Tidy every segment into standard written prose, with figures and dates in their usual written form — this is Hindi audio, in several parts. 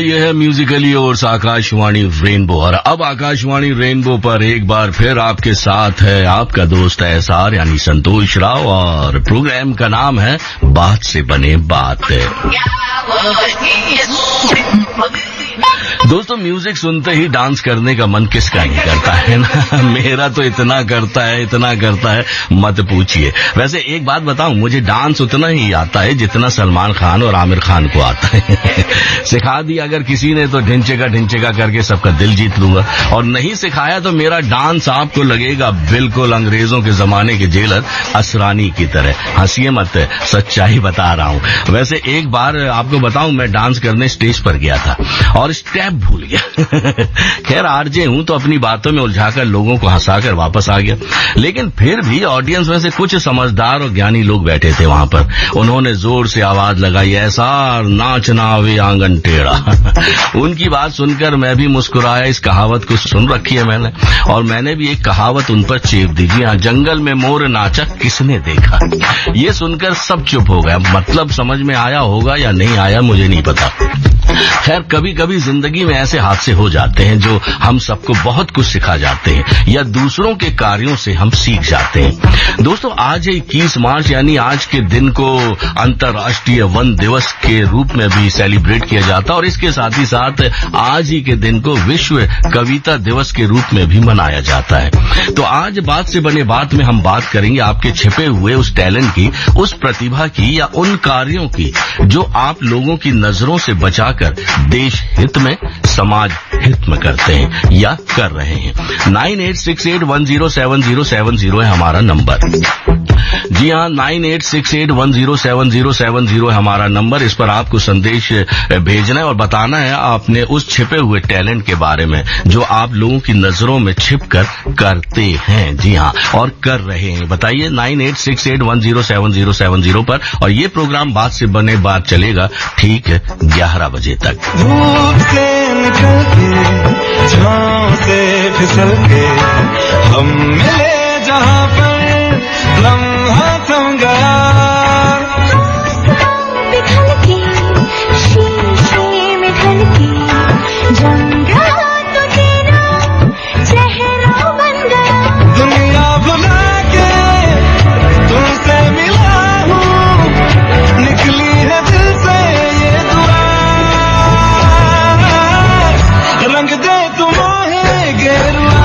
ये है म्यूजिकली और आकाशवाणी रेनबो। और अब आकाशवाणी रेनबो पर एक बार फिर आपके साथ है आपका दोस्त एसआर यानी संतोष राव, और प्रोग्राम का नाम है बात से बने बात। दोस्तों, म्यूजिक सुनते ही डांस करने का मन किसका नहीं करता है ना। मेरा तो इतना करता है मत पूछिए। वैसे एक बात बताऊं, मुझे डांस उतना ही आता है जितना सलमान खान और आमिर खान को आता है। सिखा दिया अगर किसी ने तो ढिंचेगा करके सबका दिल जीत लूंगा, और नहीं सिखाया तो मेरा डांस आपको लगेगा बिल्कुल अंग्रेजों के जमाने के जेलर असरानी की तरह। हंसिए मत, सच्चाई बता रहा हूं। वैसे एक बार आपको बताऊं, मैं डांस करने स्टेज पर गया था और स्टेप भूल गया। खैर आरजे हूं तो अपनी बातों में उलझाकर लोगों को हंसाकर वापस आ गया, लेकिन फिर भी ऑडियंस में से कुछ समझदार और ज्ञानी लोग बैठे थे वहां पर। उन्होंने जोर से आवाज लगाई, ऐसा नाचना वे आंगन टेढ़ा। उनकी बात सुनकर मैं भी मुस्कुराया। इस कहावत को सुन रखी है मैंने, और मैंने भी एक कहावत उन पर चेप दी। जी हाँ, जंगल में मोर नाचा किसने देखा। ये सुनकर सब चुप हो गया। मतलब समझ में आया होगा या नहीं आया मुझे नहीं पता। खैर कभी कभी जिंदगी में ऐसे हादसे हो जाते हैं जो हम सबको बहुत कुछ सिखा जाते हैं, या दूसरों के कार्यों से हम सीख जाते हैं। दोस्तों, आज है 21 मार्च, यानी आज के दिन को अंतर्राष्ट्रीय वन दिवस के रूप में भी सेलिब्रेट किया जाता है, और इसके साथ ही साथ आज ही के दिन को विश्व कविता दिवस के रूप में भी मनाया जाता है। तो आज बात से बने बात में हम बात करेंगे आपके छिपे हुए उस टैलेंट की, उस प्रतिभा की, या उन कार्यों की जो आप लोगों की नजरों से बचाकर देश हित में, समाज हित में करते हैं या कर रहे हैं। 9868107070 है हमारा नंबर। जी हाँ, 9868107070 है हमारा नंबर। इस पर आपको संदेश भेजना है और बताना है आपने उस छिपे हुए टैलेंट के बारे में जो आप लोगों की नजरों में छिपकर करते हैं। जी हाँ, और कर रहे हैं। बताइए 9868107070 पर। और ये प्रोग्राम बात से बने बात चलेगा ठीक 11 बजे तक। धूप से निकल के, छांव से फिसल के, हम मिले जहां पर लम्हा थम गया। बिखर के, शीशे में ढल के, जंगल तो तेरा चेहरा बन गया। दुनिया भुला के तुमसे मिला हूँ, निकली है दिल से ये दुआ, रंग दे तुम्हें गेरुआ।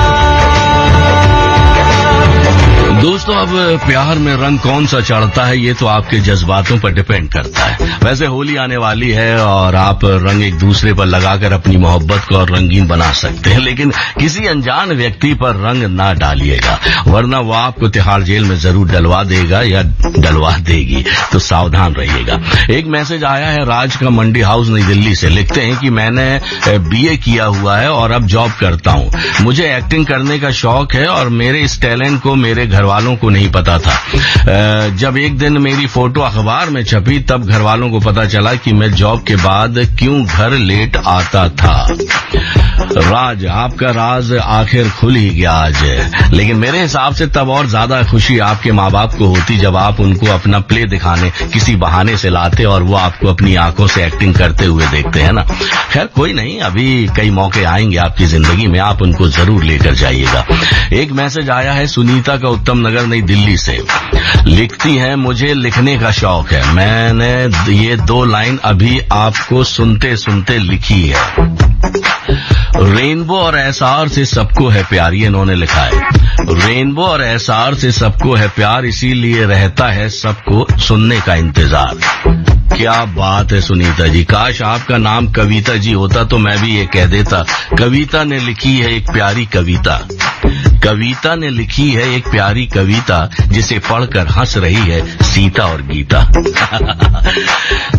दोस्तों, अब प्यार में रंग कौन सा चढ़ता है ये तो आपके जज्बातों पर डिपेंड करता है। वैसे होली आने वाली है और आप रंग एक दूसरे पर लगाकर अपनी मोहब्बत को और रंगीन बना सकते हैं, लेकिन किसी अनजान व्यक्ति पर रंग ना डालिएगा, वरना वो आपको तिहाड़ जेल में जरूर डलवा देगा या डलवा देगी। तो सावधान रहिएगा। एक मैसेज आया है राज का, मंडी हाउस नई दिल्ली से। लिखते हैं कि मैंने बीए किया हुआ है और अब जॉब करता हूँ। मुझे एक्टिंग करने का शौक है और मेरे इस टैलेंट को मेरे घर वालों को नहीं पता था। जब एक दिन मेरी फोटो अखबार में छपी तब घर वालों को पता चला कि मैं जॉब के बाद क्यों घर लेट आता था। राज, आपका राज आखिर खुल ही गया आज। लेकिन मेरे हिसाब से तब और ज्यादा खुशी आपके माँ बाप को होती जब आप उनको अपना प्ले दिखाने किसी बहाने से लाते और वो आपको अपनी आंखों से एक्टिंग करते हुए देखते हैं ना। खैर कोई नहीं, अभी कई मौके आएंगे आपकी जिंदगी में, आप उनको जरूर लेकर जाइएगा। एक मैसेज आया है सुनीता का, उत्तम नगर नई दिल्ली से। लिखती हैं, मुझे लिखने का शौक है। मैंने ये 2 लाइन अभी आपको सुनते सुनते लिखी है। रेनबो और एसआर से सबको है प्यार, ये इन्होंने लिखा है। रेनबो और एसआर से सबको है प्यार, इसीलिए रहता है सबको सुनने का इंतजार। क्या बात है सुनीता जी, काश आपका नाम कविता जी होता तो मैं भी ये कह देता। कविता ने लिखी है एक प्यारी कविता, कविता ने लिखी है एक प्यारी कविता, जिसे पढ़कर हंस रही है सीता और गीता।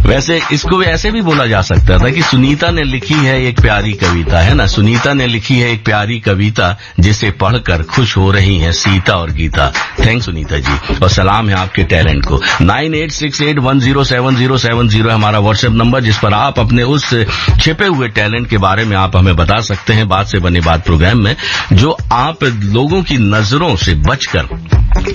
वैसे इसको ऐसे भी बोला जा सकता था कि सुनीता ने लिखी है एक प्यारी कविता, है ना। सुनीता ने लिखी है एक प्यारी कविता, जिसे पढ़कर खुश हो रही हैं सीता और गीता। थैंक्स सुनीता जी, और सलाम है आपके टैलेंट को। 9868107070 है हमारा व्हाट्सएप नंबर, जिस पर आप अपने उस छिपे हुए टैलेंट के बारे में आप हमें बता सकते हैं बात से बने बात प्रोग्राम में, जो आप लोगों की नजरों से बचकर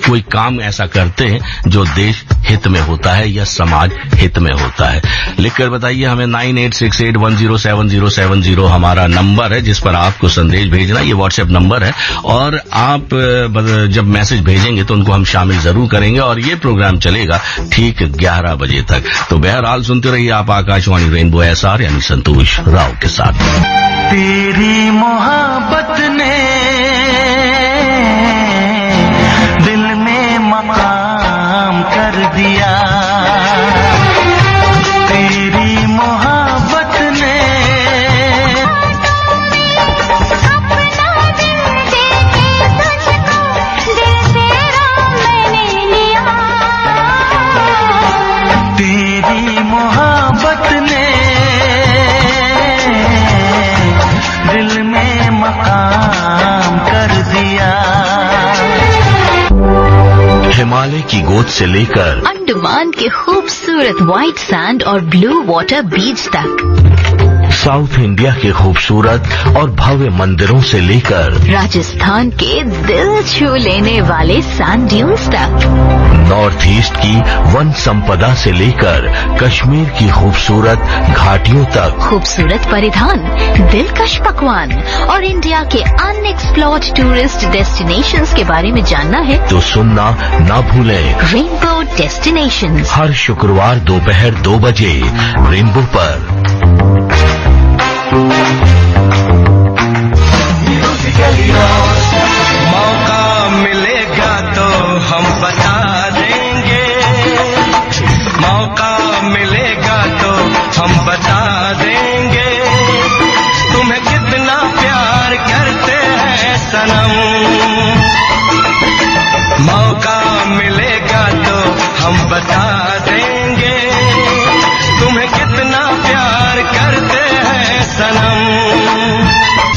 कोई काम ऐसा करते हैं जो देश हित में होता है या समाज हित में होता है। लिखकर बताइए हमें 9868107070 हमारा नंबर है जिस पर आपको संदेश भेजना, ये व्हाट्सएप नंबर है। और आप जब मैसेज भेजेंगे तो उनको हम शामिल जरूर करेंगे और ये प्रोग्राम चलेगा ठीक 11 बजे तक। तो बहरहाल सुनते रहिए आप आकाशवाणी रेनबो SR यानी संतोष राव के साथ। तेरी मोहब्बत ने दिल में मकाम कर दिया, तेरी मोहब्बत ने अपना दिल देके तुझको, दिल तेरा मैंने लिया। तेरी मोहब्बत ने दिल में मकाम कर दिया। हिमालय की गोद से लेकर अंडमान के खूबसूरत व्हाइट सैंड और ब्लू वाटर बीच तक, साउथ इंडिया के खूबसूरत और भव्य मंदिरों से लेकर राजस्थान के दिल छू लेने वाले सैंड ड्यून्स तक, नॉर्थ ईस्ट की वन संपदा से लेकर कश्मीर की खूबसूरत घाटियों तक, खूबसूरत परिधान, दिलकश पकवान और इंडिया के अनएक्सप्लोर्ड टूरिस्ट डेस्टिनेशंस के बारे में जानना है तो सुनना ना भूलें। रेनबो डेस्टिनेशंस हर शुक्रवार दोपहर 2 बजे रेनबो पर। मौका मिलेगा तो हम बता देंगे, मौका मिलेगा तो हम बता देंगे, तुम्हें कितना प्यार करते हैं सनम। मौका मिलेगा तो हम बता देंगे, तुम्हें कितना प्यार करते हैं सनम।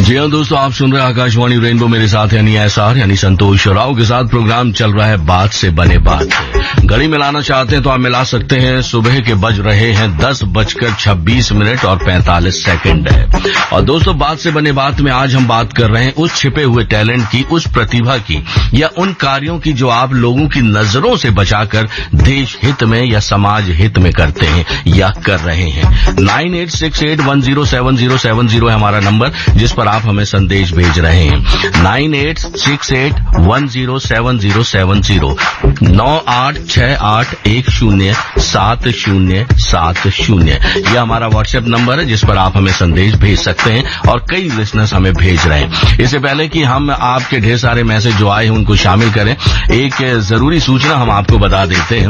जी हाँ दोस्तों, आप सुन रहे हैं आकाशवाणी रेनबो, मेरे साथ यानी SR यानी संतोष राव के साथ। प्रोग्राम चल रहा है बात से बने बात से। घड़ी मिलाना चाहते हैं तो आप मिला सकते हैं। सुबह के बज रहे हैं 10:26 और 45 सेकंड है। और दोस्तों, बात से बने बात में आज हम बात कर रहे हैं उस छिपे हुए टैलेंट की, उस प्रतिभा की या उन कार्यों की जो आप लोगों की नजरों से बचाकर देश हित में या समाज हित में करते हैं या कर रहे हैं। 9868107070 है हमारा नंबर जिस पर आप हमें संदेश भेज रहे हैं। 9868107070 9868107070 ये हमारा व्हाट्सएप नंबर है जिस पर आप हमें संदेश भेज सकते हैं और कई लिसनर्स हमें भेज रहे हैं। इससे पहले कि हम आपके ढेर सारे मैसेज जो आए हैं उनको शामिल करें, एक जरूरी सूचना हम आपको बता देते हैं,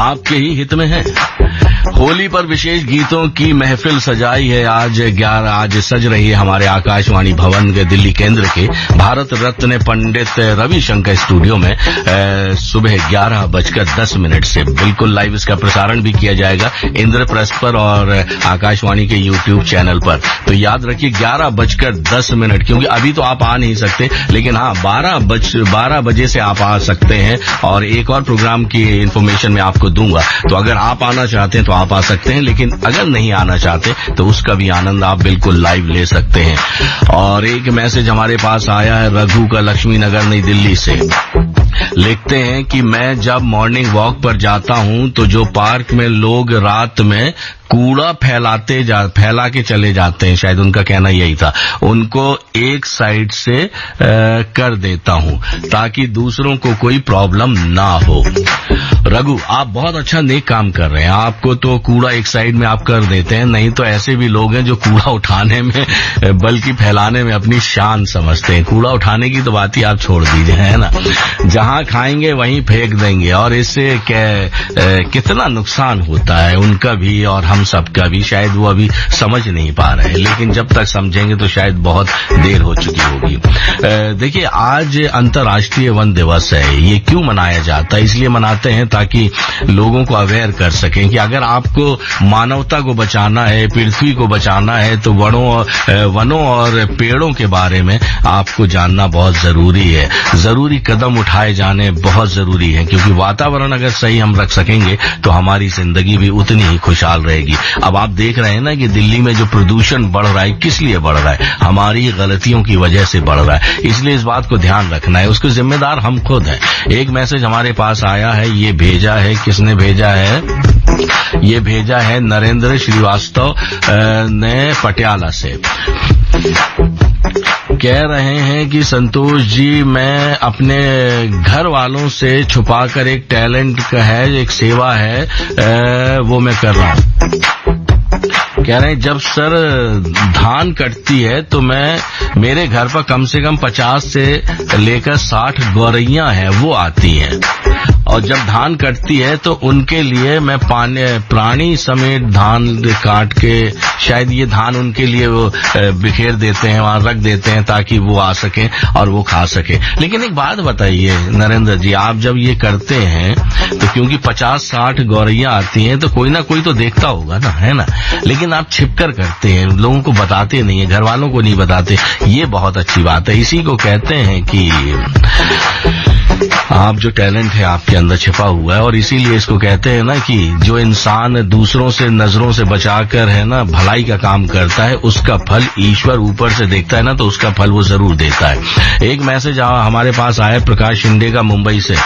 आपके ही हित में है। होली पर विशेष गीतों की महफिल सजाई है आज सज रही है हमारे आकाशवाणी भवन के दिल्ली केंद्र के भारत रत्न पंडित रविशंकर स्टूडियो में सुबह 11:10 से बिल्कुल लाइव इसका प्रसारण भी किया जाएगा इंद्रप्रस्थ पर और आकाशवाणी के यूट्यूब चैनल पर। तो याद रखिए 11:10 क्योंकि अभी तो आप आ नहीं सकते, लेकिन हाँ 12 बजे से आप आ सकते हैं और एक और प्रोग्राम की इन्फॉर्मेशन मैं आपको दूंगा। तो अगर आप आना चाहते हैं तो आप आ सकते हैं, लेकिन अगर नहीं आना चाहते तो उसका भी आनंद आप बिल्कुल लाइव ले सकते हैं। और एक मैसेज हमारे पास आया है रघु का, लक्ष्मी नगर नई दिल्ली से। लिखते हैं कि मैं जब मॉर्निंग वॉक पर जाता हूं तो जो पार्क में लोग रात में कूड़ा फैला के चले जाते हैं, शायद उनका कहना यही था, उनको एक साइड से कर देता हूं ताकि दूसरों को कोई प्रॉब्लम ना हो। रघु, आप बहुत अच्छा नेक काम कर रहे हैं। आपको तो कूड़ा एक साइड में आप कर देते हैं, नहीं तो ऐसे भी लोग हैं जो कूड़ा उठाने में बल्कि फैलाने में अपनी शान समझते हैं। कूड़ा उठाने की तो बात ही आप छोड़ दीजिए, है ना, जहां खाएंगे वहीं फेंक देंगे और इससे कितना नुकसान होता है उनका भी और हम सबका भी। शायद वो अभी समझ नहीं पा रहे हैं, लेकिन जब तक समझेंगे तो शायद बहुत देर हो चुकी होगी। देखिए, आज अंतर्राष्ट्रीय वन दिवस है। ये क्यों मनाया जाता है? इसलिए मनाते हैं ताकि लोगों को अवेयर कर सकें कि अगर आपको मानवता को बचाना है, पृथ्वी को बचाना है, तो वनों और पेड़ों के बारे में आपको जानना बहुत जरूरी है। जरूरी कदम उठाए जाने बहुत जरूरी है, क्योंकि वातावरण अगर सही हम रख सकेंगे तो हमारी जिंदगी भी उतनी ही खुशहाल रहेगी। जाएगी। अब आप देख रहे हैं ना कि दिल्ली में जो प्रदूषण बढ़ रहा है, किस लिए बढ़ रहा है? हमारी गलतियों की वजह से बढ़ रहा है। इसलिए इस बात को ध्यान रखना है, उसके जिम्मेदार हम खुद हैं। एक मैसेज हमारे पास आया है, ये भेजा है, किसने भेजा है? ये भेजा है नरेंद्र श्रीवास्तव ने पटियाला से। कह रहे हैं कि संतोष जी, मैं अपने घर वालों से छुपाकर एक टैलेंट का है, एक सेवा है, वो मैं कर रहा हूँ। कह रहे हैं जब सर धान कटती है तो मेरे घर पर कम से कम 50 से लेकर 60 गौरैयां हैं, वो आती हैं, और जब धान कटती है तो उनके लिए मैं प्राणी समेत धान काट के, शायद ये धान उनके लिए वो बिखेर देते हैं, वहां रख देते हैं ताकि वो आ सके और वो खा सके। लेकिन एक बात बताइए नरेंद्र जी, आप जब ये करते हैं तो क्योंकि 50-60 गौरैयां आती हैं तो कोई ना कोई तो देखता होगा ना, है ना? लेकिन आप छिपकर करते हैं, लोगों को बताते नहीं है, घर वालों को नहीं बताते। ये बहुत अच्छी बात है। इसी को कहते हैं कि आप जो टैलेंट है आपके अंदर छिपा हुआ है, और इसीलिए इसको कहते हैं ना कि जो इंसान दूसरों से नजरों से बचाकर है ना भलाई का काम करता है, उसका फल ईश्वर ऊपर से देखता है ना, तो उसका फल वो जरूर देता है। एक मैसेज हमारे पास आया प्रकाश शिंदे का मुंबई से।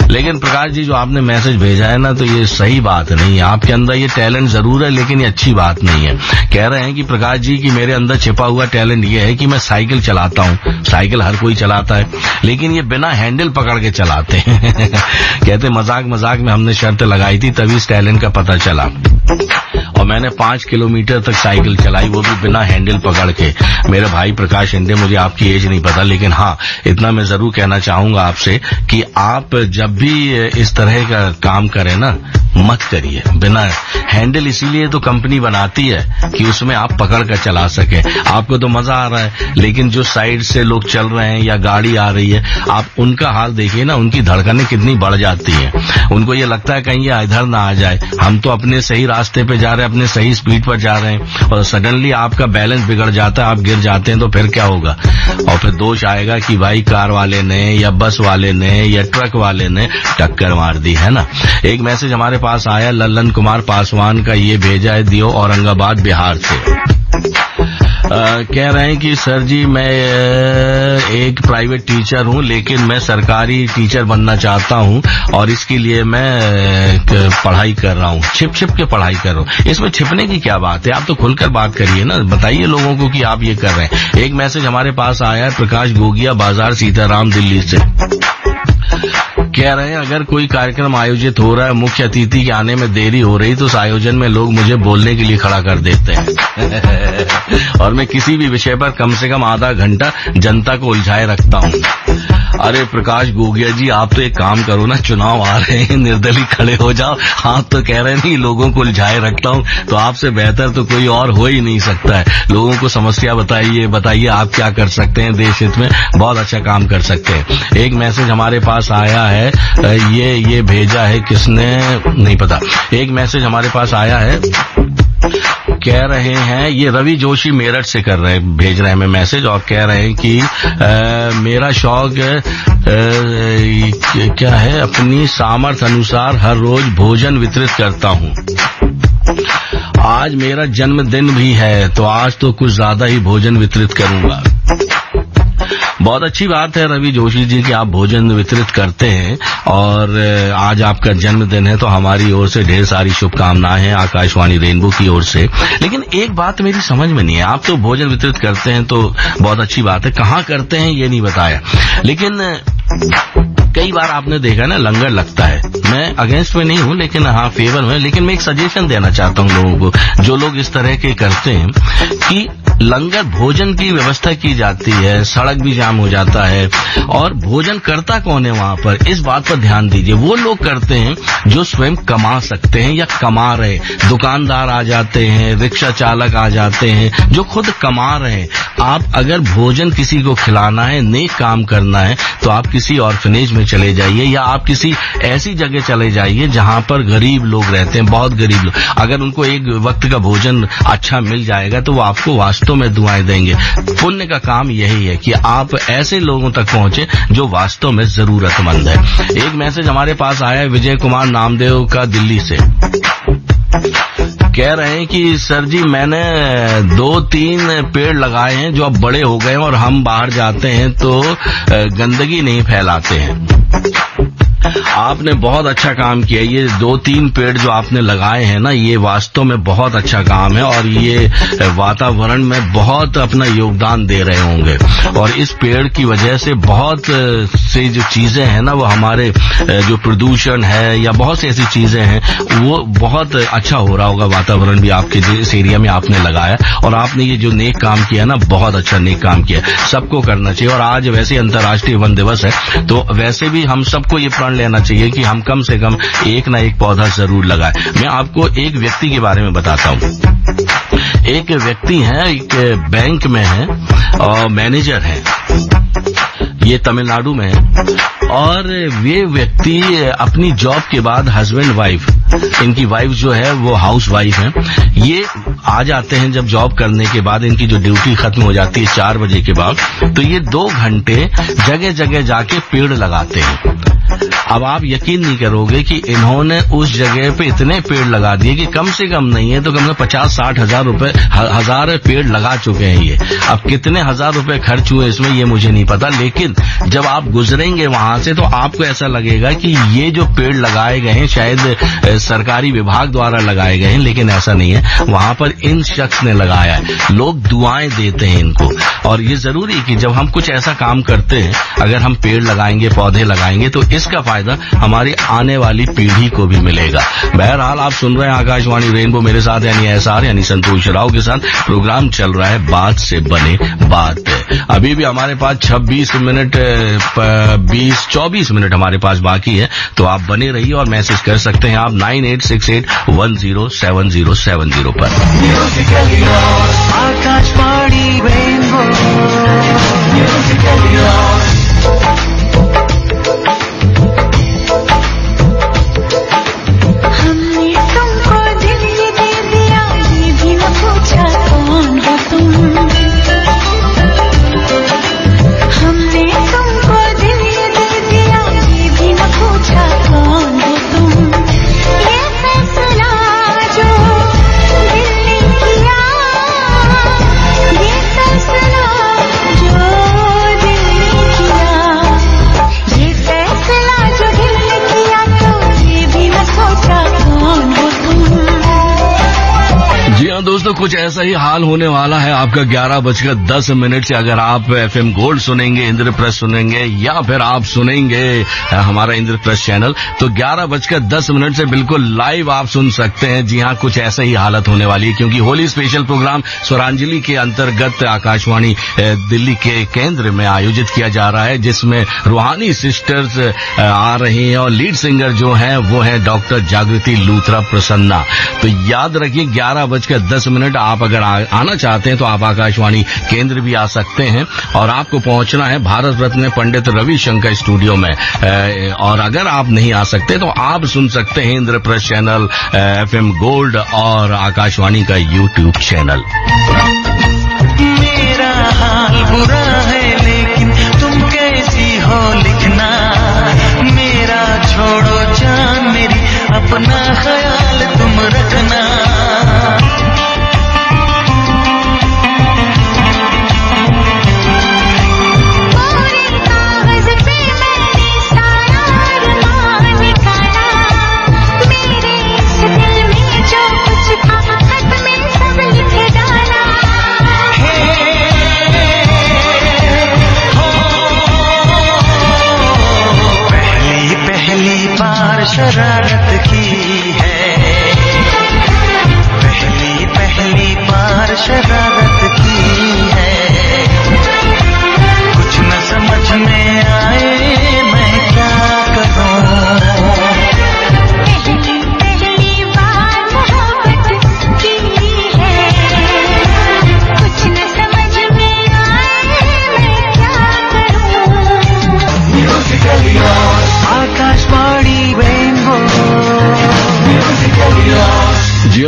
लेकिन प्रकाश जी, जो आपने मैसेज भेजा है ना, तो ये सही बात नहीं है। आपके अंदर ये टैलेंट जरूर है, लेकिन ये अच्छी बात नहीं है। कह रहे हैं कि प्रकाश जी की मेरे अंदर छिपा हुआ टैलेंट ये है कि मैं साइकिल चलाता हूँ। साइकिल हर कोई चलाता है, लेकिन ये बिना हैंडल पकड़ के चलाते हैं। कहते मजाक मजाक में हमने शर्त लगाई थी, तभी इस टैलेंट का पता चला, और मैंने 5 किलोमीटर तक साइकिल चलाई, वो भी बिना हैंडल पकड़ के। मेरे भाई प्रकाश शिंदे, मुझे आपकी एज नहीं पता, लेकिन हाँ इतना मैं जरूर कहना चाहूंगा आपसे कि आप जब भी इस तरह का काम करें ना, मत करिए बिना हैंडल। इसीलिए तो कंपनी बनाती है कि उसमें आप पकड़ कर चला सके। आपको तो मजा आ रहा है, लेकिन जो साइड से लोग चल रहे हैं या गाड़ी आ रही है, आप उनका हाल देखिए ना, उनकी धड़कनें कितनी बढ़ जाती हैं। उनको ये लगता है कहीं ये इधर ना आ जाए। हम तो अपने सही रास्ते पे जा रहे हैं, अपने सही स्पीड पर जा रहे हैं, और सडनली आपका बैलेंस बिगड़ जाता है, आप गिर जाते हैं, तो फिर क्या होगा? और फिर दोष आएगा कि भाई कार वाले ने या बस वाले ने या ट्रक वाले ने टक्कर मार दी, है ना? एक मैसेज हमारे पास आया ललन कुमार पासवान का, ये भेजा है दियो औरंगाबाद बिहार से। कह रहे हैं कि सर जी, मैं एक प्राइवेट टीचर हूं, लेकिन मैं सरकारी टीचर बनना चाहता हूं, और इसके लिए मैं पढ़ाई कर रहा हूं, छिप छिप के पढ़ाई कर रहा हूं। इसमें छिपने की क्या बात है? आप तो खुलकर बात करिए ना, बताइए लोगों को कि आप ये कर रहे हैं। एक मैसेज हमारे पास आया है प्रकाश गोगिया, बाजार सीताराम, दिल्ली से। कह रहे हैं अगर कोई कार्यक्रम आयोजित हो रहा है, मुख्य अतिथि के आने में देरी हो रही, तो उस आयोजन में लोग मुझे बोलने के लिए खड़ा कर देते हैं और मैं किसी भी विषय पर कम से कम आधा घंटा जनता को उलझाए रखता हूँ। अरे प्रकाश गोगिया जी, आप तो एक काम करो ना, चुनाव आ रहे हैं, निर्दलीय खड़े हो जाओ। आप तो कह रहे नहीं लोगों को उलझाए रखता हूँ, तो आपसे बेहतर तो कोई और हो ही नहीं सकता है। लोगों को समस्या बताइए आप क्या कर सकते हैं देश हित में, बहुत अच्छा काम कर सकते हैं। एक मैसेज हमारे पास आया है, ये भेजा है किसने नहीं पता। एक मैसेज हमारे पास आया है, कह रहे हैं ये रवि जोशी मेरठ से भेज रहे हैं मैं मैसेज, और कह रहे हैं कि मेरा शौक क्या है, अपनी सामर्थ्य अनुसार हर रोज भोजन वितरित करता हूँ। आज मेरा जन्मदिन भी है, तो आज तो कुछ ज्यादा ही भोजन वितरित करूंगा। बहुत अच्छी बात है रवि जोशी जी कि आप भोजन वितरित करते हैं, और आज आपका जन्मदिन है, तो हमारी ओर से ढेर सारी शुभकामनाएं हैं, आकाशवाणी रेनबो की ओर से। लेकिन एक बात मेरी समझ में नहीं है, आप तो भोजन वितरित करते हैं तो बहुत अच्छी बात है, कहाँ करते हैं ये नहीं बताया। लेकिन कई बार आपने देखा ना लंगर लगता है, मैं अगेंस्ट में नहीं हूँ, लेकिन हाँ फेवर में। लेकिन मैं एक सजेशन देना चाहता हूँ लोगों को, जो लोग इस तरह के करते हैं कि लंगर भोजन की व्यवस्था की जाती है, सड़क भी जाम हो जाता है, और भोजन करता कौन है वहां पर, इस बात पर ध्यान दीजिए। वो लोग करते हैं जो स्वयं कमा सकते हैं या कमा रहे, दुकानदार आ जाते हैं, रिक्शा चालक आ जाते हैं जो खुद कमा रहे हैं। आप अगर भोजन किसी को खिलाना है, नेक काम करना है, तो आप किसी ऑर्फनेज में चले जाइए, या आप किसी ऐसी जगह चले जाइए जहां पर गरीब लोग रहते हैं, बहुत गरीब लोग। अगर उनको एक वक्त का भोजन अच्छा मिल जाएगा तो वो आपको वास्तव में दुआएं देंगे। पुण्य का काम यही है कि आप ऐसे लोगों तक पहुंचे जो वास्तव में जरूरतमंद है। एक मैसेज हमारे पास आया है विजय कुमार नामदेव का, दिल्ली से। कह रहे हैं कि सर जी मैंने 2-3 पेड़ लगाए हैं जो अब बड़े हो गए हैं और हम बाहर जाते हैं तो गंदगी नहीं फैलाते हैं। आपने बहुत अच्छा काम किया। ये 2-3 पेड़ जो आपने लगाए हैं ना, ये वास्तव में बहुत अच्छा काम है और ये वातावरण में बहुत अपना योगदान दे रहे होंगे। और इस पेड़ की वजह से बहुत से जो चीजें हैं ना, वो हमारे जो प्रदूषण है या बहुत सी ऐसी चीजें हैं, वो बहुत अच्छा हो रहा होगा। वातावरण भी आपके जिस एरिया में आपने लगाया, और आपने ये जो नेक काम किया ना, बहुत अच्छा नेक काम किया, सबको करना चाहिए। और आज वैसे अंतर्राष्ट्रीय वन दिवस है, तो वैसे भी हम सबको ये प्रण लेना चाहिए कि हम कम से कम एक ना एक पौधा जरूर लगाएं। मैं आपको एक व्यक्ति के बारे में बताता हूँ। एक व्यक्ति है, एक बैंक में है और मैनेजर है, ये तमिलनाडु में है। और वे व्यक्ति अपनी जॉब के बाद हस्बैंड वाइफ, इनकी वाइफ जो है वो हाउस वाइफ है, ये आ जाते हैं जब जॉब करने के बाद, इनकी जो ड्यूटी खत्म हो जाती है 4 बजे के बाद, तो ये 2 घंटे जगह जगह जाके पेड़ लगाते हैं। अब आप यकीन नहीं करोगे कि इन्होंने उस जगह पे इतने पेड़ लगा दिए कि कम से कम नहीं है तो कम से कम 50-60 हजार पेड़ लगा चुके हैं ये। अब कितने हजार रुपए खर्च हुए इसमें ये मुझे नहीं पता, लेकिन जब आप गुजरेंगे वहां से तो आपको ऐसा लगेगा कि ये जो पेड़ लगाए गए हैं शायद सरकारी विभाग द्वारा लगाए गए हैं, लेकिन ऐसा नहीं है। वहां पर इन शख्स ने लगाया है, लोग दुआएं देते हैं इनको। और ये जरूरी है कि जब हम कुछ ऐसा काम करते हैं, अगर हम पेड़ लगाएंगे, पौधे लगाएंगे, तो इसका फायदा हमारी आने वाली पीढ़ी को भी मिलेगा। बहरहाल आप सुन रहे हैं आकाशवाणी रेनबो, मेरे साथ यानी एसआर यानी संतोष राव के साथ प्रोग्राम चल रहा है बात से बने बात। अभी भी हमारे पास 24 मिनट हमारे पास बाकी है, तो आप बने रहिए और मैसेज कर सकते हैं आप 9868107070 पर। आकाशवाणी रेनबो। हमने तुमको दिल ये दे दिया, ये भी न पूछा कौन हो तुम। हमने तुमको दिल ये दे दिया, ये भी न पूछा कौन हो तुम। ये फैसला जो दिल ने किया, ये फैसला जो दिल ने किया, ये फैसला जो दिल ने किया, तो ये भी न सोचा कौन हो तुम। जी हाँ दोस्तों, कुछ ऐसा ही हाल होने वाला है आपका 11:10 से। अगर आप एफएम गोल्ड सुनेंगे, इंद्रप्रस्थ सुनेंगे, या फिर आप सुनेंगे हमारा इंद्रप्रस्थ चैनल, तो 11:10 से बिल्कुल लाइव आप सुन सकते हैं। जी हाँ, कुछ ऐसा ही हालत होने वाली है, क्योंकि होली स्पेशल प्रोग्राम स्वरांजलि के अंतर्गत आकाशवाणी दिल्ली के केंद्र में आयोजित किया जा रहा है, जिसमें रूहानी सिस्टर्स आ रही हैं और लीड सिंगर जो हैं वो हैं डॉक्टर जागृति लूथरा प्रसन्ना। तो याद रखिए 11:10 आप अगर आना चाहते हैं तो आप आकाशवाणी केंद्र भी आ सकते हैं, और आपको पहुंचना है भारत रत्न पंडित रविशंकर स्टूडियो में। और अगर आप नहीं आ सकते तो आप सुन सकते हैं इंद्रप्रस्थ चैनल, एफएम गोल्ड और आकाशवाणी का यूट्यूब चैनल। मेरा हाल बुरा है लेकिन तुम कैसी हो लिखना, मेरा छोड़ो जान मेरी, अपना ख्याल तुम रखना। पूरे कागज पे मैंने सारा अरमान निकाला, मेरे इस दिल में जो कुछ था खत में सब लिख डाला। हे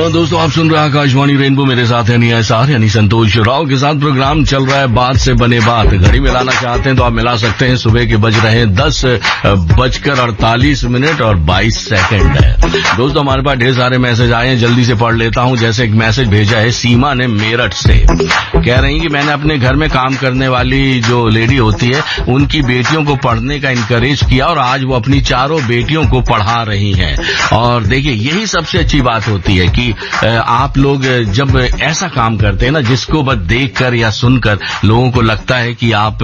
जी दोस्तों, आप सुन रहे हैं आकाशवाणी रेनबो। मेरे साथ है नियासार यानी संतोष राव के साथ प्रोग्राम चल रहा है बात से बने बात। घड़ी मिलाना चाहते हैं तो आप मिला सकते हैं। सुबह के बज रहे हैं 10:48 और 22 सेकंड है। दोस्तों हमारे पास ढेर सारे मैसेज आए हैं, जल्दी से पढ़ लेता हूं। जैसे एक मैसेज भेजा है सीमा ने मेरठ से, कह रही कि मैंने अपने घर में काम करने वाली जो लेडी होती है उनकी बेटियों को पढ़ने का इनकरेज किया और आज वो अपनी चारों बेटियों को पढ़ा रही हैं। और देखिए यही सबसे अच्छी बात होती है कि आप लोग जब ऐसा काम करते हैं ना जिसको बस देखकर या सुनकर लोगों को लगता है कि आप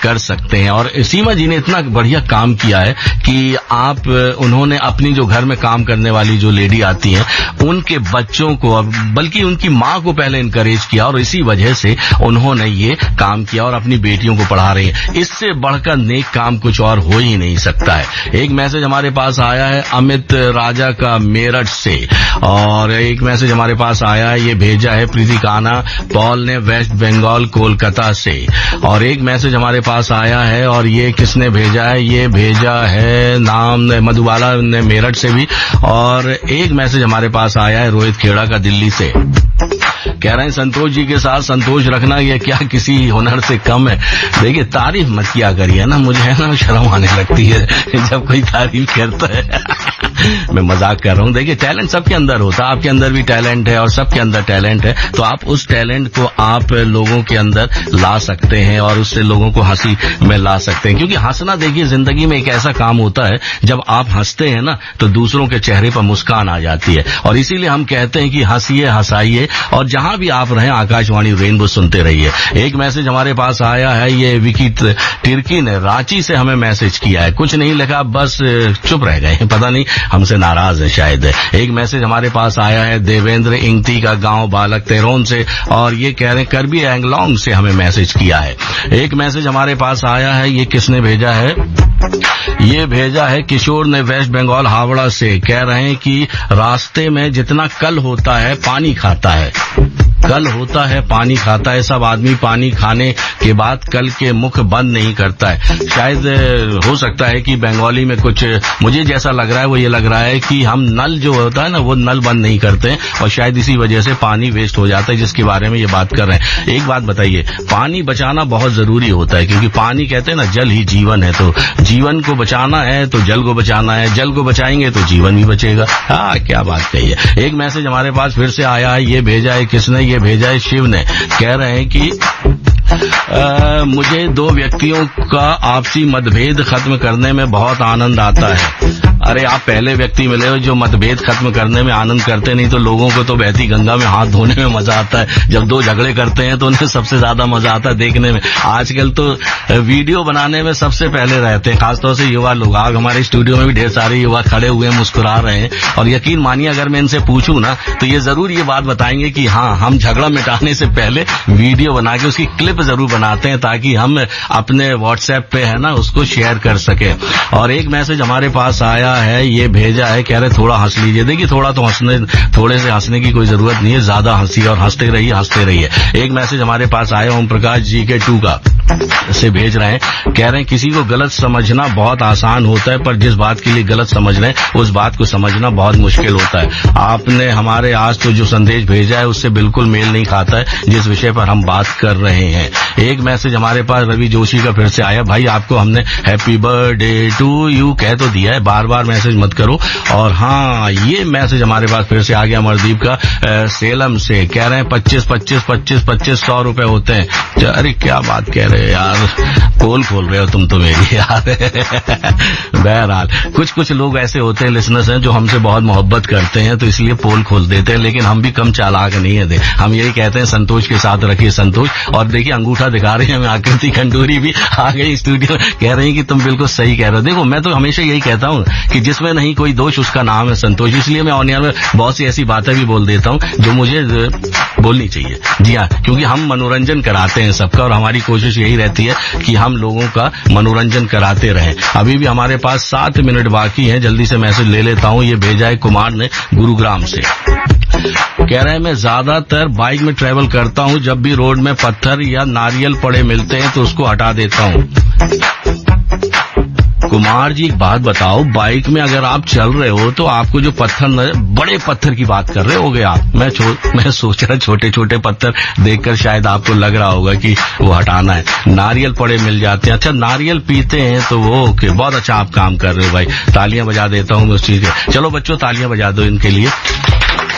कर सकते हैं। और सीमा जी ने इतना बढ़िया काम किया है कि उन्होंने अपनी जो घर में काम करने वाली जो लेडी आती हैं उनके बच्चों को, बल्कि उनकी माँ को पहले इनकरेज किया और इसी वजह से उन्होंने ये काम किया और अपनी बेटियों को पढ़ा रही हैं। इससे बढ़कर नेक काम कुछ और हो ही नहीं सकता है। एक मैसेज हमारे पास आया है अमित राजा का मेरठ से, और एक मैसेज हमारे पास आया है, ये भेजा है प्रीति काना पॉल ने वेस्ट बंगाल कोलकाता से। और एक मैसेज हमारे पास आया है, और ये किसने भेजा है, ये भेजा है नाम मधुबाला ने मेरठ से भी। और एक मैसेज हमारे पास आया है रोहित खेड़ा का दिल्ली से, कह रहे हैं संतोष जी के साथ संतोष रखना ये क्या किसी हुनर से कम है। देखिए तारीफ मत किया करिए ना, मुझे है ना शर्म आने लगती है जब कोई तारीफ करता है। मैं मजाक कर रहा हूँ। देखिए टैलेंट सबके अंदर होता है, आपके अंदर भी टैलेंट है और सबके अंदर टैलेंट है, तो आप उस टैलेंट को आप लोगों के अंदर ला सकते हैं और उससे लोगों को हंसी में ला सकते हैं। क्योंकि हंसना देखिए जिंदगी में एक ऐसा काम होता है, जब आप हंसते हैं ना तो दूसरों के चेहरे पर मुस्कान आ जाती है। और इसीलिए हम कहते हैं कि हंसिए हंसाइए, और जहां भी आप रहें आकाशवाणी रेनबो सुनते रहिए। एक मैसेज हमारे पास आया है, ये विकी तिर्की ने रांची से हमें मैसेज किया है, कुछ नहीं लिखा, बस चुप रह गए, पता नहीं हमसे नाराज है शायद। एक मैसेज हमारे पास आया है देवेंद्र इंगती का गांव बालक तेरोन से, और ये कह रहे हैं करबी एंगलोंग से हमें मैसेज किया है। एक मैसेज हमारे पास आया है, ये किसने भेजा है, ये भेजा है किशोर ने वेस्ट बंगाल हावड़ा से, कह रहे हैं कि रास्ते में जितना कल होता है पानी खाता है, कल होता है पानी खाता है, सब आदमी पानी खाने के बाद कल के मुख बंद नहीं करता है। शायद हो सकता है कि बंगाली में कुछ मुझे जैसा लग रहा है, वो ये लग रहा है कि हम नल जो होता है ना वो नल बंद नहीं करते हैं और शायद इसी वजह से पानी वेस्ट हो जाता है, जिसके बारे में ये बात कर रहे हैं। एक बात बताइए, पानी बचाना बहुत जरूरी होता है, क्योंकि पानी कहते हैं ना जल ही जीवन है, तो जीवन को बचाना है तो जल को बचाना है, जल को बचाएंगे तो जीवन भी बचेगा। हाँ क्या बात कही है। एक मैसेज हमारे पास फिर से आया है, ये भेजा है किसने, ये भेजा है शिव ने, कह रहे हैं कि मुझे दो व्यक्तियों का आपसी मतभेद खत्म करने में बहुत आनंद आता है। अरे आप पहले व्यक्ति मिले हो जो मतभेद खत्म करने में आनंद करते, नहीं तो लोगों को तो बहती गंगा में हाथ धोने में मजा आता है। जब दो झगड़े करते हैं तो उन्हें सबसे ज्यादा मजा आता है देखने में। आजकल तो वीडियो बनाने में सबसे पहले रहते हैं, खासतौर से युवा लोग। आज हमारे स्टूडियो में भी ढेर सारे युवा खड़े हुए हैं, मुस्कुरा रहे हैं, और यकीन मानिए अगर मैं इनसे पूछूं ना तो ये जरूर ये बात बताएंगे कि हाँ हम झगड़ा मिटाने से पहले वीडियो बना के उसकी क्लिप जरूर बनाते हैं, ताकि हम अपने व्हाट्सएप पे है ना उसको शेयर कर सके। और एक मैसेज हमारे पास आया है, ये भेजा है, कह रहे थोड़ा हंस लीजिए। देखिए थोड़े से हंसने की कोई जरूरत नहीं है, ज्यादा हंसी और हंसते रहिए। एक मैसेज हमारे पास आया ओम प्रकाश जी के 2 का से भेज रहे हैं, कह रहे हैं किसी को गलत समझना बहुत आसान होता है, पर जिस बात के लिए गलत समझ रहे हैं उस बात को समझना बहुत मुश्किल होता है। आपने हमारे आज तो जो संदेश भेजा है उससे बिल्कुल मेल नहीं खाता है जिस विषय पर हम बात कर रहे हैं। एक मैसेज हमारे पास रवि जोशी का फिर से आया, भाई आपको हमने हैप्पी बर्थडे टू यू कह तो दिया है, बार बार मैसेज मत करो। और हाँ ये मैसेज हमारे पास फिर से आ गया अमरदीप का सेलम से, कह रहे हैं 25 100 रुपए होते हैं। अरे क्या बात कह रहे हैं यार, पोल खोल रहे हो तुम तो मेरी यार। बहरहाल कुछ लोग ऐसे होते हैं लिसनर्स हैं जो हमसे बहुत मोहब्बत करते हैं, तो इसलिए पोल खोल देते हैं, लेकिन हम भी कम चालाक नहीं है। हम यही कहते हैं संतोष के साथ रखिए संतोष। और देखिए अंगूठा दिखा रहे हैं, आकृति खंडूरी भी आ गई स्टूडियो, कह रही है कि तुम बिल्कुल सही कह रहे हो। देखो मैं तो हमेशा यही कहता हूँ कि जिसमें नहीं कोई दोष उसका नाम है संतोष, इसलिए मैं ऑन एयर में बहुत सी ऐसी बातें भी बोल देता हूँ जो मुझे बोलनी चाहिए। जी हाँ, क्योंकि हम मनोरंजन कराते हैं सबका, और हमारी कोशिश यही रहती है कि हम लोगों का मनोरंजन कराते रहें। अभी भी हमारे पास 7 मिनट बाकी हैं, जल्दी से मैसेज ले लेता हूँ। ये भेजा है कुमार ने गुरुग्राम से, कह रहे हैं मैं ज्यादातर बाइक में ट्रेवल करता हूँ, जब भी रोड में पत्थर या नारियल पड़े मिलते हैं तो उसको हटा देता हूँ। कुमार जी एक बात बताओ, बाइक में अगर आप चल रहे हो तो आपको जो पत्थर बड़े पत्थर की बात कर रहे होगे आप? मैं सोच रहा छोटे छोटे पत्थर देखकर शायद आपको लग रहा होगा कि वो हटाना है। नारियल पड़े मिल जाते हैं। अच्छा, नारियल पीते हैं तो वो ओके, बहुत अच्छा आप काम कर रहे हो भाई, तालियां बजा देता हूँ मैं उस चीज के। चलो बच्चों तालियां बजा दो इनके लिए।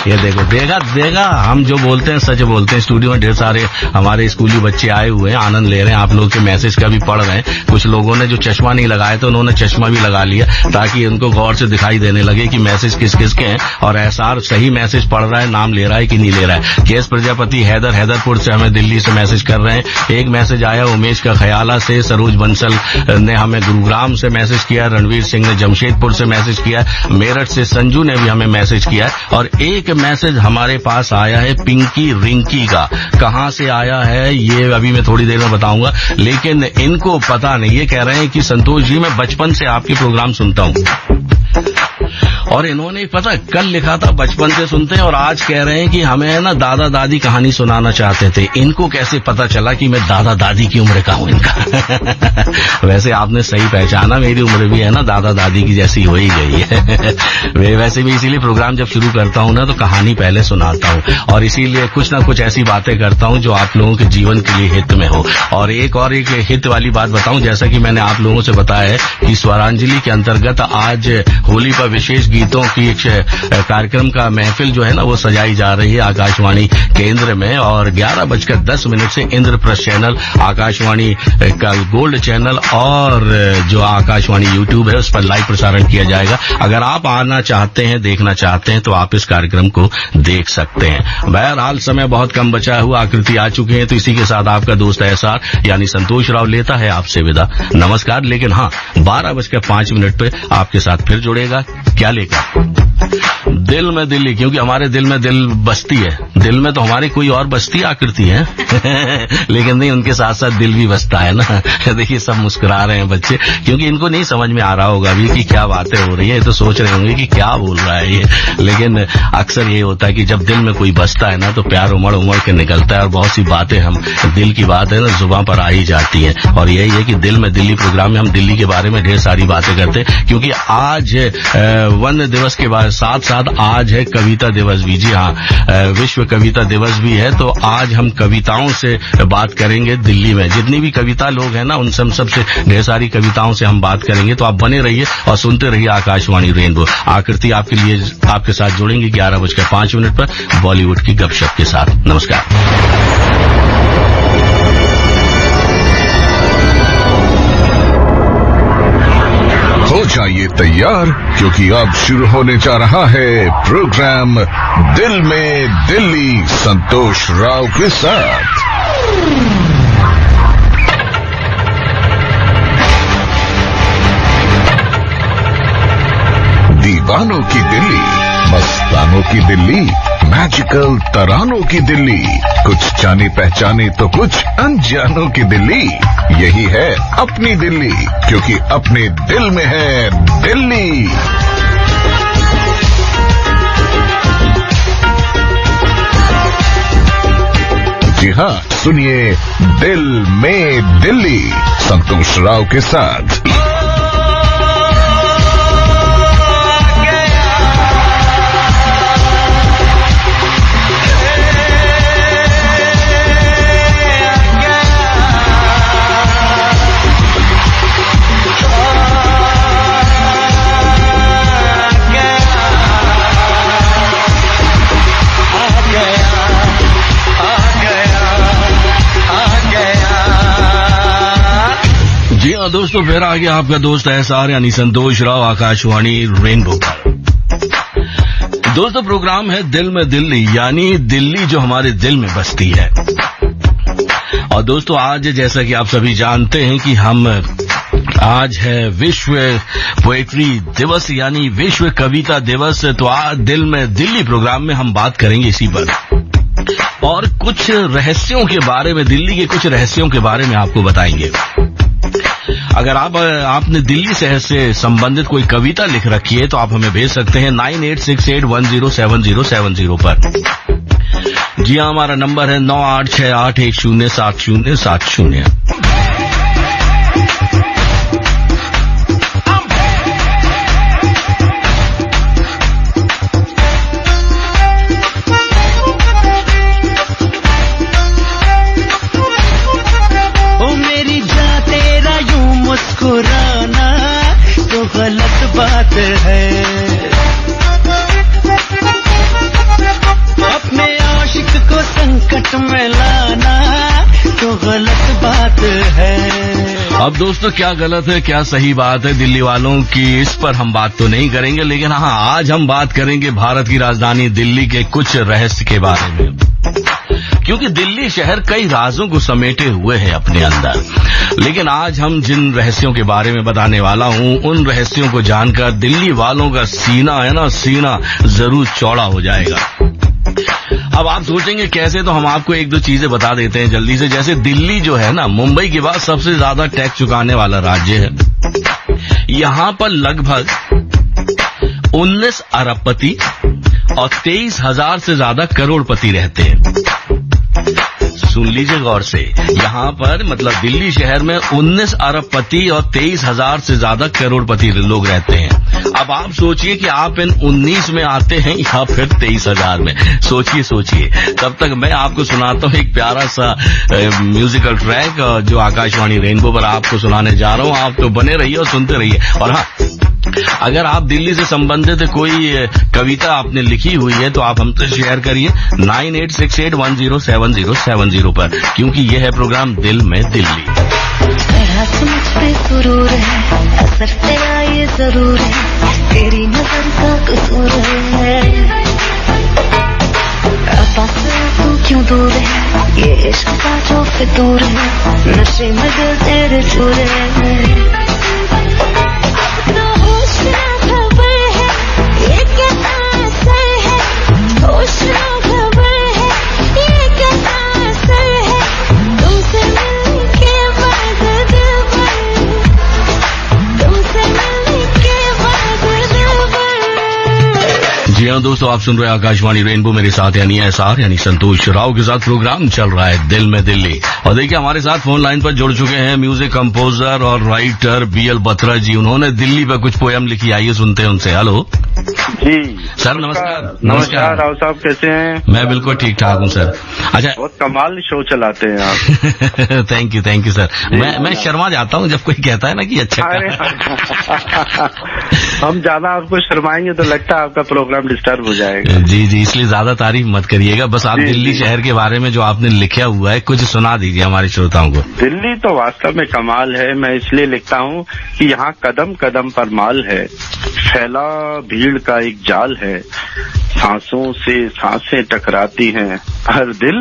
ये देखो, देगा हम जो बोलते हैं सच बोलते हैं। स्टूडियो में ढेर सारे हमारे स्कूली बच्चे आए हुए हैं, आनंद ले रहे हैं, आप लोग के मैसेज का भी पढ़ रहे हैं। कुछ लोगों ने जो चश्मा नहीं लगाया था उन्होंने चश्मा भी लगा लिया ताकि उनको गौर से दिखाई देने लगे कि मैसेज किस किस के हैं। और एसआर सही मैसेज पढ़ रहा है, नाम ले रहा है कि नहीं ले रहा है। केएस प्रजापति हैदरपुर से हमें दिल्ली से मैसेज कर रहे हैं। एक मैसेज आया उमेश का खयाला से, सरोज बंसल ने हमें गुरुग्राम से मैसेज किया, रणवीर सिंह ने जमशेदपुर से मैसेज किया, मेरठ से संजू ने भी हमें मैसेज किया। और एक मैसेज हमारे पास आया है पिंकी रिंकी का। कहां से आया है ये अभी मैं थोड़ी देर में बताऊंगा, लेकिन इनको पता नहीं। ये कह रहे हैं कि संतोष जी मैं बचपन से आपके प्रोग्राम सुनता हूं। और इन्होंने पता कल लिखा था बचपन से सुनते हैं, और आज कह रहे हैं कि हमें ना दादा दादी कहानी सुनाना चाहते थे। इनको कैसे पता चला कि मैं दादा दादी की उम्र का हूं इनका? वैसे आपने सही पहचाना, मेरी उम्र भी है ना दादा दादी की जैसी हो ही गई है। वैसे भी इसीलिए प्रोग्राम जब शुरू करता हूं ना तो कहानी पहले सुनाता हूं, और इसीलिए कुछ ना कुछ ऐसी बातें करता हूं जो आप लोगों के जीवन के लिए हित में हो। और एक हित वाली बात बताऊं, जैसा कि मैंने आप लोगों से बताया है कि स्वरांजलि के अंतर्गत आज होली पर विशेष गीतों की एक कार्यक्रम का महफिल जो है ना वो सजाई जा रही है आकाशवाणी केंद्र में। और 11:10 से इंद्रप्रस्थ चैनल, आकाशवाणी का गोल्ड चैनल और जो आकाशवाणी यूट्यूब है उस पर लाइव प्रसारण किया जाएगा। अगर आप आना चाहते हैं, देखना चाहते हैं तो आप इस कार्यक्रम को देख सकते हैं। बहरहाल समय बहुत कम बचा हुआ, आकृति आ चुके हैं, तो इसी के साथ आपका दोस्त एसआर यानी संतोष राव लेता है आपसे विदा। नमस्कार। लेकिन हाँ, 12:05 पे आपके साथ फिर जुड़ेगा। क्या लेकर? दिल में दिल्ली, क्योंकि हमारे दिल में दिल बसती है। दिल में तो हमारी कोई और बसती आकृति है लेकिन नहीं, उनके साथ साथ दिल भी बसता है ना। देखिए सब मुस्कुरा रहे हैं बच्चे, क्योंकि इनको नहीं समझ में आ रहा होगा अभी कि क्या बातें हो रही है। तो सोच रहे होंगे कि क्या बोल रहा है ये, लेकिन अक्सर ये होता है कि जब दिल में कोई बसता है ना तो प्यार उमड़ उमड़ के निकलता है, और बहुत सी बातें हम दिल की बात है ना जुबान पर आ ही जाती है। और यही है कि दिल में दिल्ली प्रोग्राम में हम दिल्ली के बारे में ढेर सारी बातें करते हैं, क्योंकि आज वन दिवस के बाद साथ साथ आज है कविता दिवस भी। जी हाँ, विश्व कविता दिवस भी है। तो आज हम कविताओं से बात करेंगे। दिल्ली में जितनी भी कविता लोग हैं ना उन सबसे ढेर सारी कविताओं से हम बात करेंगे। तो आप बने रहिए और सुनते रहिए आकाशवाणी रेनबो। आकृति आपके लिए आपके साथ जुड़ेंगे 11:05 पर बॉलीवुड की गपशप के साथ। नमस्कार। हो जाइए तैयार, क्योंकि अब शुरू होने जा रहा है प्रोग्राम दिल में दिल्ली संतोष राव के साथ। दीवानों की दिल्ली, मस्तानों की दिल्ली, मैजिकल तरानों की दिल्ली, कुछ जाने पहचाने तो कुछ अनजानों की दिल्ली। यही है अपनी दिल्ली, क्योंकि अपने दिल में है दिल्ली। जी हाँ, सुनिए दिल में दिल्ली संतोष राव के साथ। जी हाँ दोस्तों, फिर आ गया आपका दोस्त एसआर यानी संतोष राव आकाशवाणी रेनबो पर। दोस्तों प्रोग्राम है दिल में दिल्ली, यानी दिल्ली जो हमारे दिल में बसती है। और दोस्तों आज जैसा कि आप सभी जानते हैं कि हम आज है विश्व पोएट्री दिवस यानी विश्व कविता दिवस। तो आज दिल में दिल्ली प्रोग्राम में हम बात करेंगे इसी पर, और कुछ रहस्यों के बारे में, दिल्ली के कुछ रहस्यों के बारे में आपको बताएंगे। अगर आपने दिल्ली शहर से संबंधित कोई कविता लिख रखी है तो आप हमें भेज सकते हैं 9868107070 पर। जी हाँ, हमारा नंबर है 9868107070। अब दोस्तों क्या गलत है क्या सही बात है दिल्ली वालों की, इस पर हम बात तो नहीं करेंगे, लेकिन हाँ आज हम बात करेंगे भारत की राजधानी दिल्ली के कुछ रहस्य के बारे में, क्योंकि दिल्ली शहर कई राजों को समेटे हुए है अपने अंदर। लेकिन आज हम जिन रहस्यों के बारे में बताने वाला हूँ, उन रहस्यों को जानकर दिल्ली वालों का सीना है ना, सीना जरूर चौड़ा हो जाएगा। अब आप सोचेंगे कैसे, तो हम आपको एक दो चीजें बता देते हैं जल्दी से। जैसे दिल्ली जो है ना, मुंबई के बाद सबसे ज्यादा टैक्स चुकाने वाला राज्य है। यहाँ पर लगभग 19 अरबपति और 23,000 से ज्यादा करोड़पति रहते हैं। सुन लीजिए गौर से, यहाँ पर मतलब दिल्ली शहर में 19 अरबपति और 23,000 से ज्यादा करोड़पति लोग रहते हैं। अब आप सोचिए कि आप इन 19 में आते हैं या फिर 23,000 में। सोचिए। तब तक मैं आपको सुनाता हूँ एक प्यारा सा म्यूजिकल ट्रैक जो आकाशवाणी रेनबो पर आपको सुनाने जा रहा हूँ। आप तो बने रहिए और सुनते रहिए। और हाँ, अगर आप दिल्ली से संबंधित कोई कविता आपने लिखी हुई है तो आप हमसे शेयर करिए 9868107070 पर, क्योंकि यह है प्रोग्राम दिल में दिल्ली। तेरा समझ पे सुरूर है, असर तेरा ये जरूर है, तेरी नजर का कसूर है। पास तू क्यों दूर है, ये इश्क का जो फितूर है, नशे में दिल तेरे चूर है। जी हाँ दोस्तों, आप सुन रहे हैं आकाशवाणी रेनबो, मेरे साथ यानी एसआर यानी संतोष राव के साथ प्रोग्राम चल रहा है दिल में दिल्ली। और देखिए हमारे साथ फोन लाइन पर जुड़ चुके हैं म्यूजिक कंपोजर और राइटर बीएल बत्रा जी। उन्होंने दिल्ली पर कुछ पोयम लिखी, आइए सुनते हैं उनसे। हेलो जी सर, नमस्कार। नमस्कार राव साहब, कैसे हैं? मैं बिल्कुल ठीक ठाक हूँ सर। अच्छा, बहुत कमाल शो चलाते हैं आप। Thank you sir. मैं शर्मा जाता हूँ जब कोई कहता है ना कि अच्छा। हम ज्यादा आपको शर्माएंगे तो लगता है आपका प्रोग्राम डिस्टर्ब हो जाएगा। जी, इसलिए ज्यादा तारीफ मत करिएगा। बस आप दिल्ली शहर के बारे में जो आपने लिखा हुआ है कुछ सुना दीजिए हमारे श्रोताओं को। दिल्ली तो वास्तव में कमाल है। मैं इसलिए लिखता हूँ कि यहाँ कदम कदम पर माल है, फैला भीड़ का एक जाल है, सांसों से सांसें टकराती हैं, हर दिल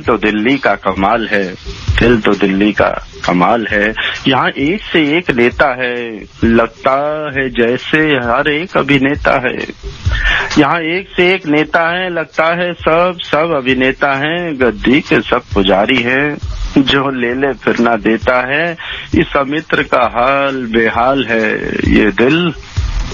तो दिल्ली का कमाल है, दिल तो दिल्ली का कमाल है। यहाँ एक से एक नेता है, लगता है जैसे हर एक अभिनेता है। यहाँ एक से एक नेता है, लगता है सब अभिनेता हैं, गद्दी के सब पुजारी हैं, जो ले ले फिर ना देता है, इस अमित्र का हाल बेहाल है, ये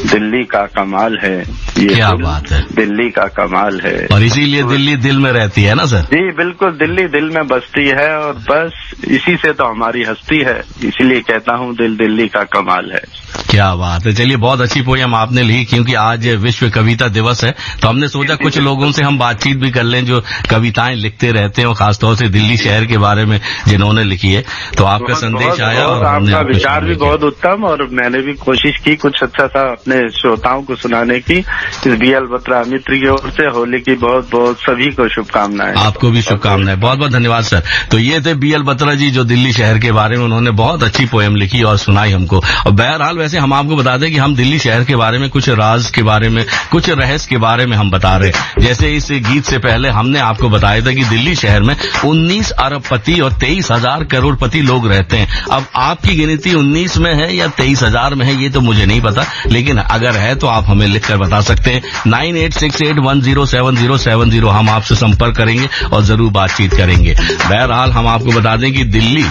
दिल्ली का कमाल है। ये क्या बात है, दिल्ली का कमाल है। और इसीलिए दिल्ली दिल में रहती है ना सर? जी बिल्कुल, दिल्ली दिल में बसती है और बस इसी से तो हमारी हस्ती है, इसीलिए कहता हूँ दिल्ली का कमाल है। क्या बात है। चलिए, बहुत अच्छी पोयम आपने लिखी, क्योंकि आज विश्व कविता दिवस है तो हमने सोचा कुछ लोगों से हम बातचीत भी कर लें जो कविताएं लिखते रहते हैं, और खासतौर से दिल्ली शहर के बारे में जिन्होंने लिखी है। तो आपका संदेश आया और आपका विचार भी बहुत उत्तम, और मैंने भी कोशिश की कुछ अच्छा सा अपने श्रोताओं को सुनाने की। इस बीएल बत्रा मित्र की ओर से होली की बहुत बहुत सभी को शुभकामनाएं। आपको भी शुभकामनाएं, बहुत बहुत धन्यवाद सर। तो ये थे बीएल बत्रा जी जो दिल्ली शहर के बारे में उन्होंने बहुत अच्छी पोयम लिखी और सुनाई हमको। और बहरहाल वैसे हम आपको बता दें कि हम दिल्ली शहर के बारे में कुछ राज के बारे में, कुछ रहस्य के बारे में हम बता रहे हैं। जैसे इस गीत से पहले हमने आपको बताया था कि दिल्ली शहर में 19 अरबपति और 23,000 करोड़पति लोग रहते हैं। अब आपकी गिनती 19 में है या 23,000 में है ये तो मुझे नहीं पता, लेकिन अगर है तो आप हमें लिखकर बता सकते हैं 9868107070। हम आपसे संपर्क करेंगे और जरूर बातचीत करेंगे। बहरहाल हम आपको बता दें कि दिल्ली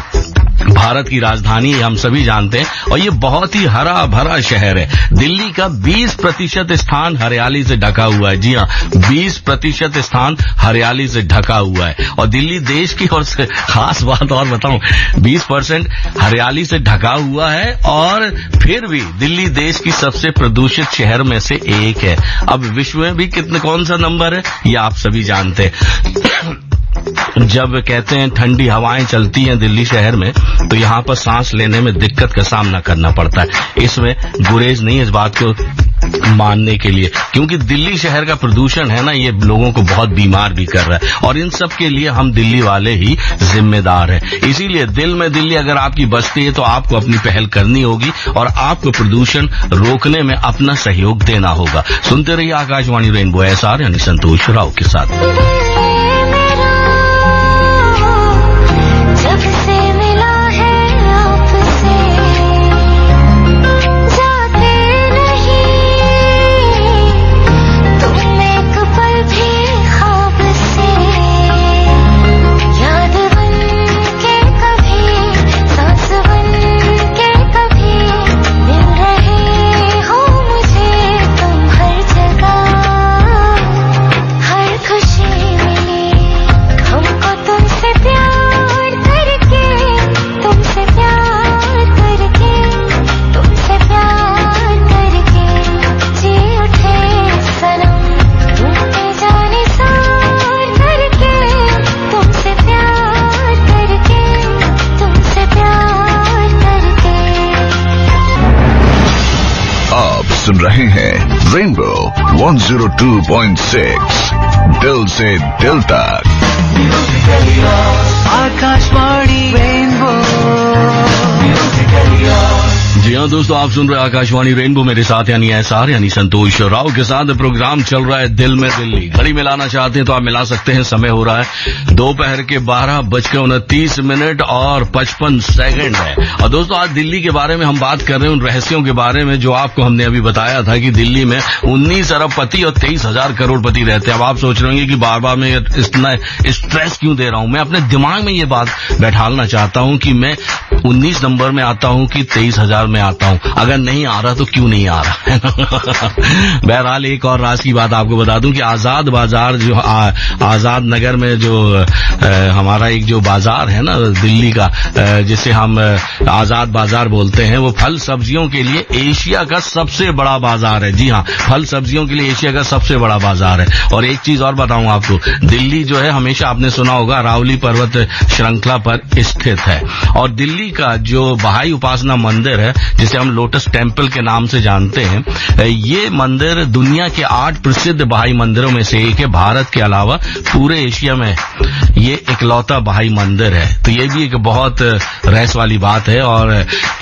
भारत की राजधानी हम सभी जानते हैं, और ये बहुत ही हरा भरा शहर है। दिल्ली का 20% स्थान हरियाली से ढका हुआ है। जी हाँ, 20% स्थान हरियाली से ढका हुआ है। और दिल्ली देश की, और खास बात और बताऊं, 20% हरियाली से ढका हुआ है, और फिर भी दिल्ली देश की सबसे प्रदूषित शहर में से एक है। अब विश्व में भी कौन सा नंबर है ये आप सभी जानते हैं। जब कहते हैं ठंडी हवाएं चलती हैं दिल्ली शहर में, तो यहाँ पर सांस लेने में दिक्कत का सामना करना पड़ता है। इसमें गुरेज नहीं, इस बात को मानने के लिए, क्योंकि दिल्ली शहर का प्रदूषण है ना, ये लोगों को बहुत बीमार भी कर रहा है और इन सब के लिए हम दिल्ली वाले ही जिम्मेदार हैं। इसीलिए दिल में दिल्ली अगर आपकी बसती है तो आपको अपनी पहल करनी होगी और आपको प्रदूषण रोकने में अपना सहयोग देना होगा। सुनते रहिए आकाशवाणी रेनबो एसआर यानी संतोष राव के साथ। सुन रहे हैं रेनबो 102.6 दिल से दिल तक। आकाशवाणी रेनबो। जी हाँ दोस्तों, आप सुन रहे हैं आकाशवाणी रेनबो, मेरे साथ यानी एसआर यानी संतोष राव के साथ। प्रोग्राम चल रहा है दिल में दिल्ली। घड़ी मिलाना चाहते हैं तो आप मिला सकते हैं। समय हो रहा है दोपहर के 12:29 और 55 सेकंड है। और दोस्तों आज दिल्ली के बारे में हम बात कर रहे हैं, उन रहस्यों के बारे में जो आपको हमने अभी बताया था कि दिल्ली में 19 अरबपति और 23,000 करोड़पति रहते हैं। अब आप सोच रहे होंगे कि बार बार मैं इतना स्ट्रेस क्यों दे रहा हूं। मैं अपने दिमाग में ये बात बैठालना चाहता हूं कि मैं 19 नंबर में आता हूं कि 23,000 में आता हूं। अगर नहीं आ रहा तो क्यों नहीं आ रहा है ना। बहरहाल एक और राज की बात आपको बता दूं कि आजाद बाजार जो आजाद नगर में जो हमारा एक जो बाजार है ना दिल्ली का, जिसे हम आजाद बाजार बोलते हैं, वो फल सब्जियों के लिए एशिया का सबसे बड़ा बाजार है। जी हाँ, फल सब्जियों के लिए एशिया का सबसे बड़ा बाजार है। और एक चीज और बताऊं आपको, दिल्ली जो है हमेशा आपने सुना होगा अरावली पर्वत श्रृंखला पर स्थित है। और दिल्ली का जो बहाई उपासना मंदिर है, जिसे हम लोटस टेम्पल के नाम से जानते हैं, ये मंदिर दुनिया के 8 प्रसिद्ध बहाई मंदिरों में से एक है। भारत के अलावा पूरे एशिया में ये इकलौता बहाई मंदिर है। तो ये भी एक बहुत रहस्य वाली बात है। और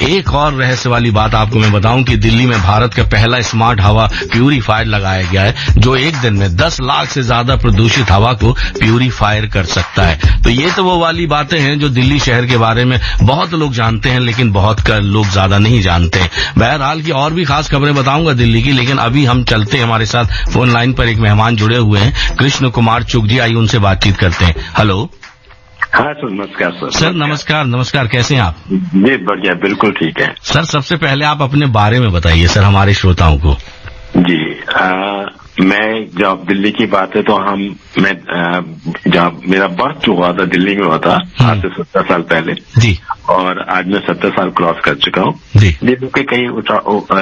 एक और रहस्य वाली बात आपको मैं बताऊं कि दिल्ली में भारत का पहला स्मार्ट हवा प्यूरीफायर लगाया गया है, जो एक दिन में 10 लाख से ज्यादा प्रदूषित हवा को प्यूरीफायर कर सकता है। तो ये तो वो वाली बातें हैं जो दिल्ली शहर के बारे में बहुत लोग जानते हैं, लेकिन बहुत लोग ज्यादा नहीं जानते हैं। बहरहाल की और भी खास खबरें बताऊंगा दिल्ली की, लेकिन अभी हम चलते हैं। हमारे साथ फोन लाइन पर एक मेहमान जुड़े हुए हैं, कृष्ण कुमार चुग जी। आइए उनसे बातचीत करते हैं। हेलो। हाँ सर, नमस्कार सर। सर नमस्कार। नमस्कार, कैसे हैं आप? जी बढ़िया, बिल्कुल ठीक है सर। सबसे पहले आप अपने बारे में बताइए सर हमारे श्रोताओं को। जी मैं जब दिल्ली की बात है तो मैं जब मेरा बर्थ जो हुआ था दिल्ली में हुआ था आज से 70 साल पहले जी, और आज मैं 70 साल क्रॉस कर चुका हूँ जी। दिल्ली के कई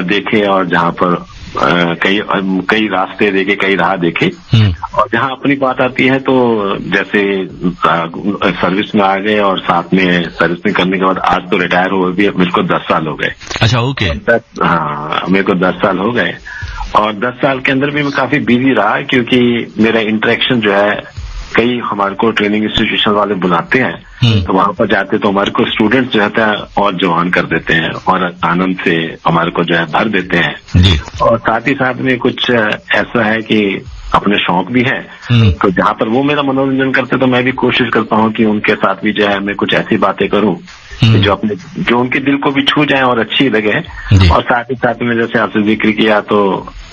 देखे और जहाँ पर कई रास्ते देखे, कई राह देखे। और जहाँ अपनी बात आती है तो जैसे सर्विस में आ गए और साथ में सर्विस करने के बाद आज तो रिटायर हो गए, मेरे को 10 साल हो गए। अच्छा, ओके। हाँ, मेरे को 10 साल हो गए और 10 साल के अंदर भी मैं काफी बिजी रहा, क्योंकि मेरा इंटरेक्शन जो है, कई हमारे को ट्रेनिंग इंस्टीट्यूशन वाले बुलाते हैं तो वहां पर जाते तो हमारे को स्टूडेंट्स जो है और जवान कर देते हैं और आनंद से हमारे को जो है भर देते हैं जी। और साथ ही साथ में कुछ ऐसा है कि अपने शौक भी है, तो जहाँ पर वो मेरा मनोरंजन करते तो मैं भी कोशिश करता हूँ कि उनके साथ भी जो है मैं कुछ ऐसी बातें करूँ जो उनके दिल को भी छू जाए और अच्छी लगे। और साथ ही साथ में जैसे आपसे जिक्र किया तो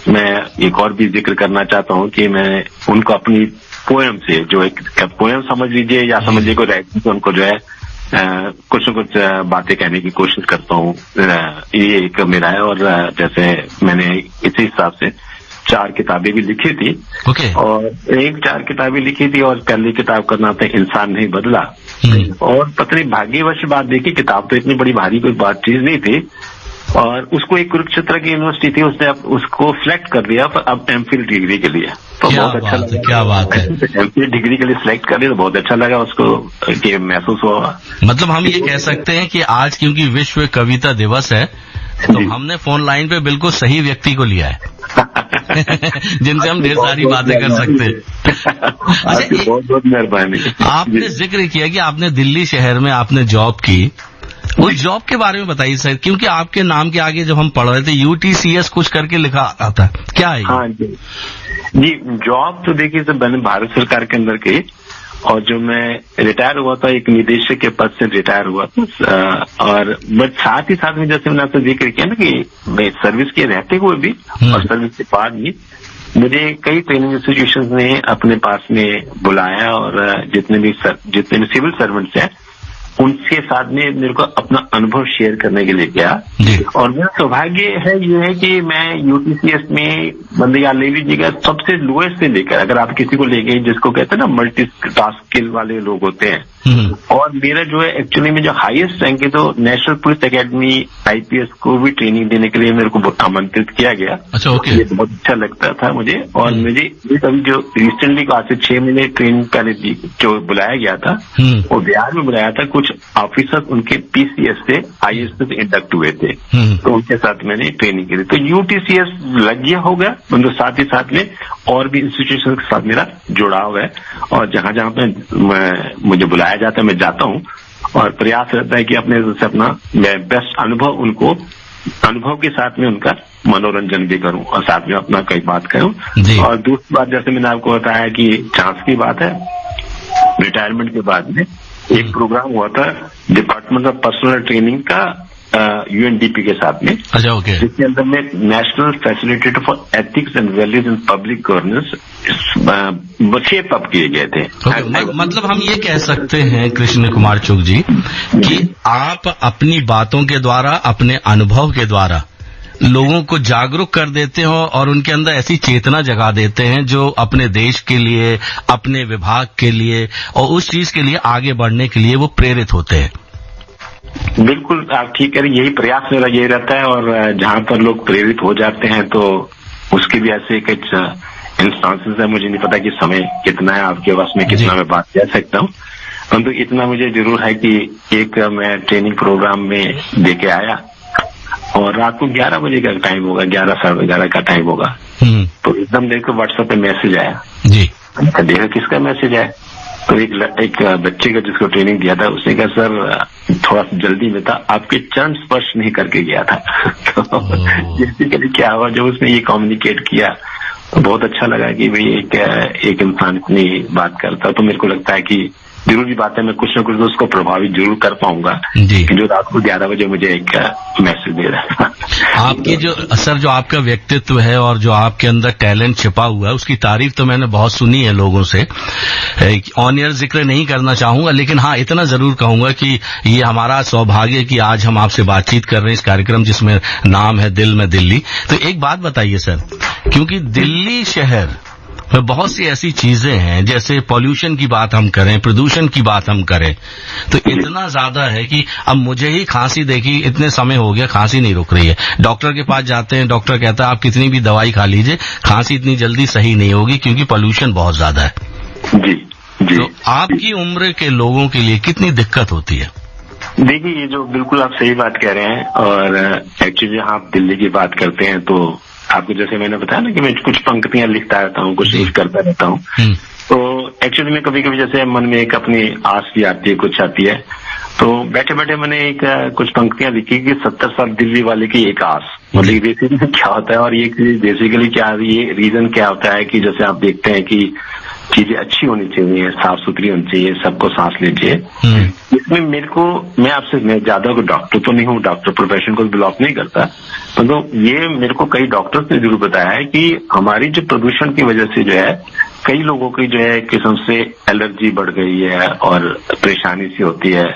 मैं एक और भी जिक्र करना चाहता हूँ कि मैं उनको अपनी पोएम से, जो एक पोएम समझ लीजिए या समझिए कोई राइटिंग, तो उनको जो है कुछ न कुछ बातें कहने की कोशिश करता हूँ। ये एक मेरा है। और जैसे मैंने इसी हिसाब से 4 किताबें भी लिखी थी और 4 किताबें लिखी थी और पहली किताब का नाम था इंसान नहीं बदला। और पता नहीं भाग्यवश बात देखी, किताब तो इतनी बड़ी भारी कोई बात चीज नहीं थी और उसको एक कुरुक्षेत्र की यूनिवर्सिटी थी, उसने उसको सिलेक्ट कर दिया अब एमफिल डिग्री के लिए। तो बहुत अच्छा लगा। क्या बात है, एमफिल डिग्री के लिए सिलेक्ट कर दिया तो बहुत अच्छा लगा उसको, कि महसूस हुआ। मतलब हम ये कह सकते हैं कि आज क्योंकि विश्व कविता दिवस है तो हमने फोन लाइन पे बिल्कुल सही व्यक्ति को लिया है। जिनसे हम ढेर सारी बातें कर सकते हैं। अच्छा, बहुत बहुत मेहरबानी। आपने जिक्र किया कि आपने दिल्ली शहर में आपने जॉब की, उस जॉब के बारे में बताइए सर, क्योंकि आपके नाम के आगे जब हम पढ़ रहे थे UTCS कुछ करके लिखा आता है, क्या है? हाँ जी, जॉब तो देखिए सर मैंने भारत सरकार के अंदर की, और जो मैं रिटायर हुआ था एक निदेशक के पद से रिटायर हुआ था, और बट साथ ही साथ में जैसे मैंने आपसे जिक्र किया ना कि मैं सर्विस के रहते हुए भी और सर्विस के बाद भी मुझे कई ट्रेनिंग इंस्टीट्यूशंस ने अपने पास में बुलाया, और जितने भी सिविल सर्वेंट्स हैं उनके साथ में मेरे को अपना अनुभव शेयर करने के लिए गया। और मेरा सौभाग्य है ये है कि मैं UTCS में बंदे याद ले लीजिएगा सबसे लोएस्ट से लेकर, अगर आप किसी को ले गए जिसको कहते हैं ना मल्टी टास्क स्किल वाले लोग होते हैं, और मेरा जो है एक्चुअली में जो हाईएस्ट रैंक है तो नेशनल पुलिस एकेडमी IPS को भी ट्रेनिंग देने के लिए मेरे को आमंत्रित किया गया। अच्छा, ओके। ये बहुत अच्छा लगता था मुझे, और मुझे अभी जो रिसेंटली आज से 6 महीने ट्रेनिंग पहले जो बुलाया गया था वो बिहार में बुलाया था, कुछ ऑफिसर उनके PCS से IAS से इंडक्ट हुए थे, तो उनके साथ मैंने ट्रेनिंग की थी। तो UTCS लग गया होगा, मतलब साथ ही साथ में और भी इंस्टीट्यूशन के साथ मेरा जुड़ाव है, और जहां जहां पे मुझे बुलाया जाता है मैं जाता हूं, और प्रयास रहता है कि अपने से अपना मैं बेस्ट अनुभव के साथ में उनका मनोरंजन भी करूं और साथ में अपना कई बात करूं। और दूसरी बात जैसे मैंने आपको बताया कि चांस की बात है, रिटायरमेंट के बाद में एक प्रोग्राम हुआ था डिपार्टमेंट ऑफ पर्सनल ट्रेनिंग का UNDP के साथ में। अच्छा, ओके। जिसके अंदर में national facilitator for ethics and values in public governance shape up किए गए थे। मतलब हम ये कह सकते हैं कृष्ण कुमार चुग जी कि आप अपनी बातों के द्वारा, अपने अनुभव के द्वारा लोगों को जागरूक कर देते हो और उनके अंदर ऐसी चेतना जगा देते हैं जो अपने देश के लिए, अपने विभाग के लिए और उस चीज के लिए आगे बढ़ने के लिए वो प्रेरित होते हैं। बिल्कुल, आप ठीक कह रहे, यही प्रयास मेरा ये रहता है, और जहां पर लोग प्रेरित हो जाते हैं तो उसके भी ऐसे कुछ इंस्टांसेस है। मुझे नहीं पता कि समय कितना है आपके पास में, कितना मैं बात कह सकता हूँ, परंतु इतना मुझे जरूर है कि एक मैं ट्रेनिंग प्रोग्राम में देके आया और रात को 11 बजे का टाइम होगा, 11 साढ़े 11 का टाइम होगा, तो एकदम देखो व्हाट्सएप पे मैसेज आया जी, देखा किसका मैसेज आया, तो एक बच्चे का जिसको ट्रेनिंग दिया था उसने कहा सर थोड़ा सा जल्दी में था, आपके चरण स्पर्श नहीं करके गया था। तो बेसिकली क्या हुआ जब उसने ये कम्युनिकेट किया तो बहुत अच्छा लगा कि भाई एक इंसान इतनी बात करता, तो मेरे को लगता है कि जरूरी बात है मैं कुछ न कुछ तो उसको प्रभावित जरूर कर पाऊंगा कि जो रात को 11 बजे मुझे एक मैसेज दे रहा था। आपकी जो आपका व्यक्तित्व है और जो आपके अंदर टैलेंट छिपा हुआ है उसकी तारीफ तो मैंने बहुत सुनी है लोगों से, ऑन एयर जिक्र नहीं करना चाहूंगा, लेकिन हाँ इतना जरूर कहूंगा कि ये हमारा सौभाग्य कि आज हम आपसे बातचीत कर रहे हैं इस कार्यक्रम जिसमें नाम है दिल में दिल्ली। तो एक बात बताइए सर, क्योंकि दिल्ली शहर में बहुत सी ऐसी चीजें हैं, जैसे पॉल्यूशन की बात हम करें, प्रदूषण की बात हम करें, तो इतना ज्यादा है कि अब मुझे ही खांसी देखी, इतने समय हो गया खांसी नहीं रुक रही है, डॉक्टर के पास जाते हैं, डॉक्टर कहता है आप कितनी भी दवाई खा लीजिए खांसी इतनी जल्दी सही नहीं होगी क्योंकि पॉल्यूशन बहुत ज्यादा है। जी जी। तो आपकी उम्र के लोगों के लिए कितनी दिक्कत होती है? देखिए ये जो बिल्कुल आप सही बात कह रहे हैं, और एक्चुअली आप दिल्ली की बात करते हैं तो आपको जैसे मैंने बताया ना कि मैं कुछ पंक्तियां लिखता रहता हूँ, कुछ करता रहता हूँ, तो एक्चुअली में कभी कभी जैसे मन में एक अपनी आस भी आती है, कुछ आती है, तो बैठे बैठे मैंने एक कुछ पंक्तियां लिखी कि 70 साल दिल्ली वाले की एक आस, मतलब बेसिकली क्या होता है, और ये बेसिकली क्या ये रीजन क्या होता है कि जैसे आप देखते हैं कि चीजें अच्छी होनी चाहिए, साफ सुथरी होनी चाहिए, सबको सांस लेनी चाहिए। इसमें मैं आपसे मैं ज्यादा कोई डॉक्टर तो नहीं हूँ, डॉक्टर प्रोफेशन को बिलोंग नहीं करता, तो ये मेरे को कई डॉक्टर्स ने जरूर बताया है कि हमारी जो प्रदूषण की वजह से जो है कई लोगों की जो है किस्म से एलर्जी बढ़ गई है और परेशानी सी होती है,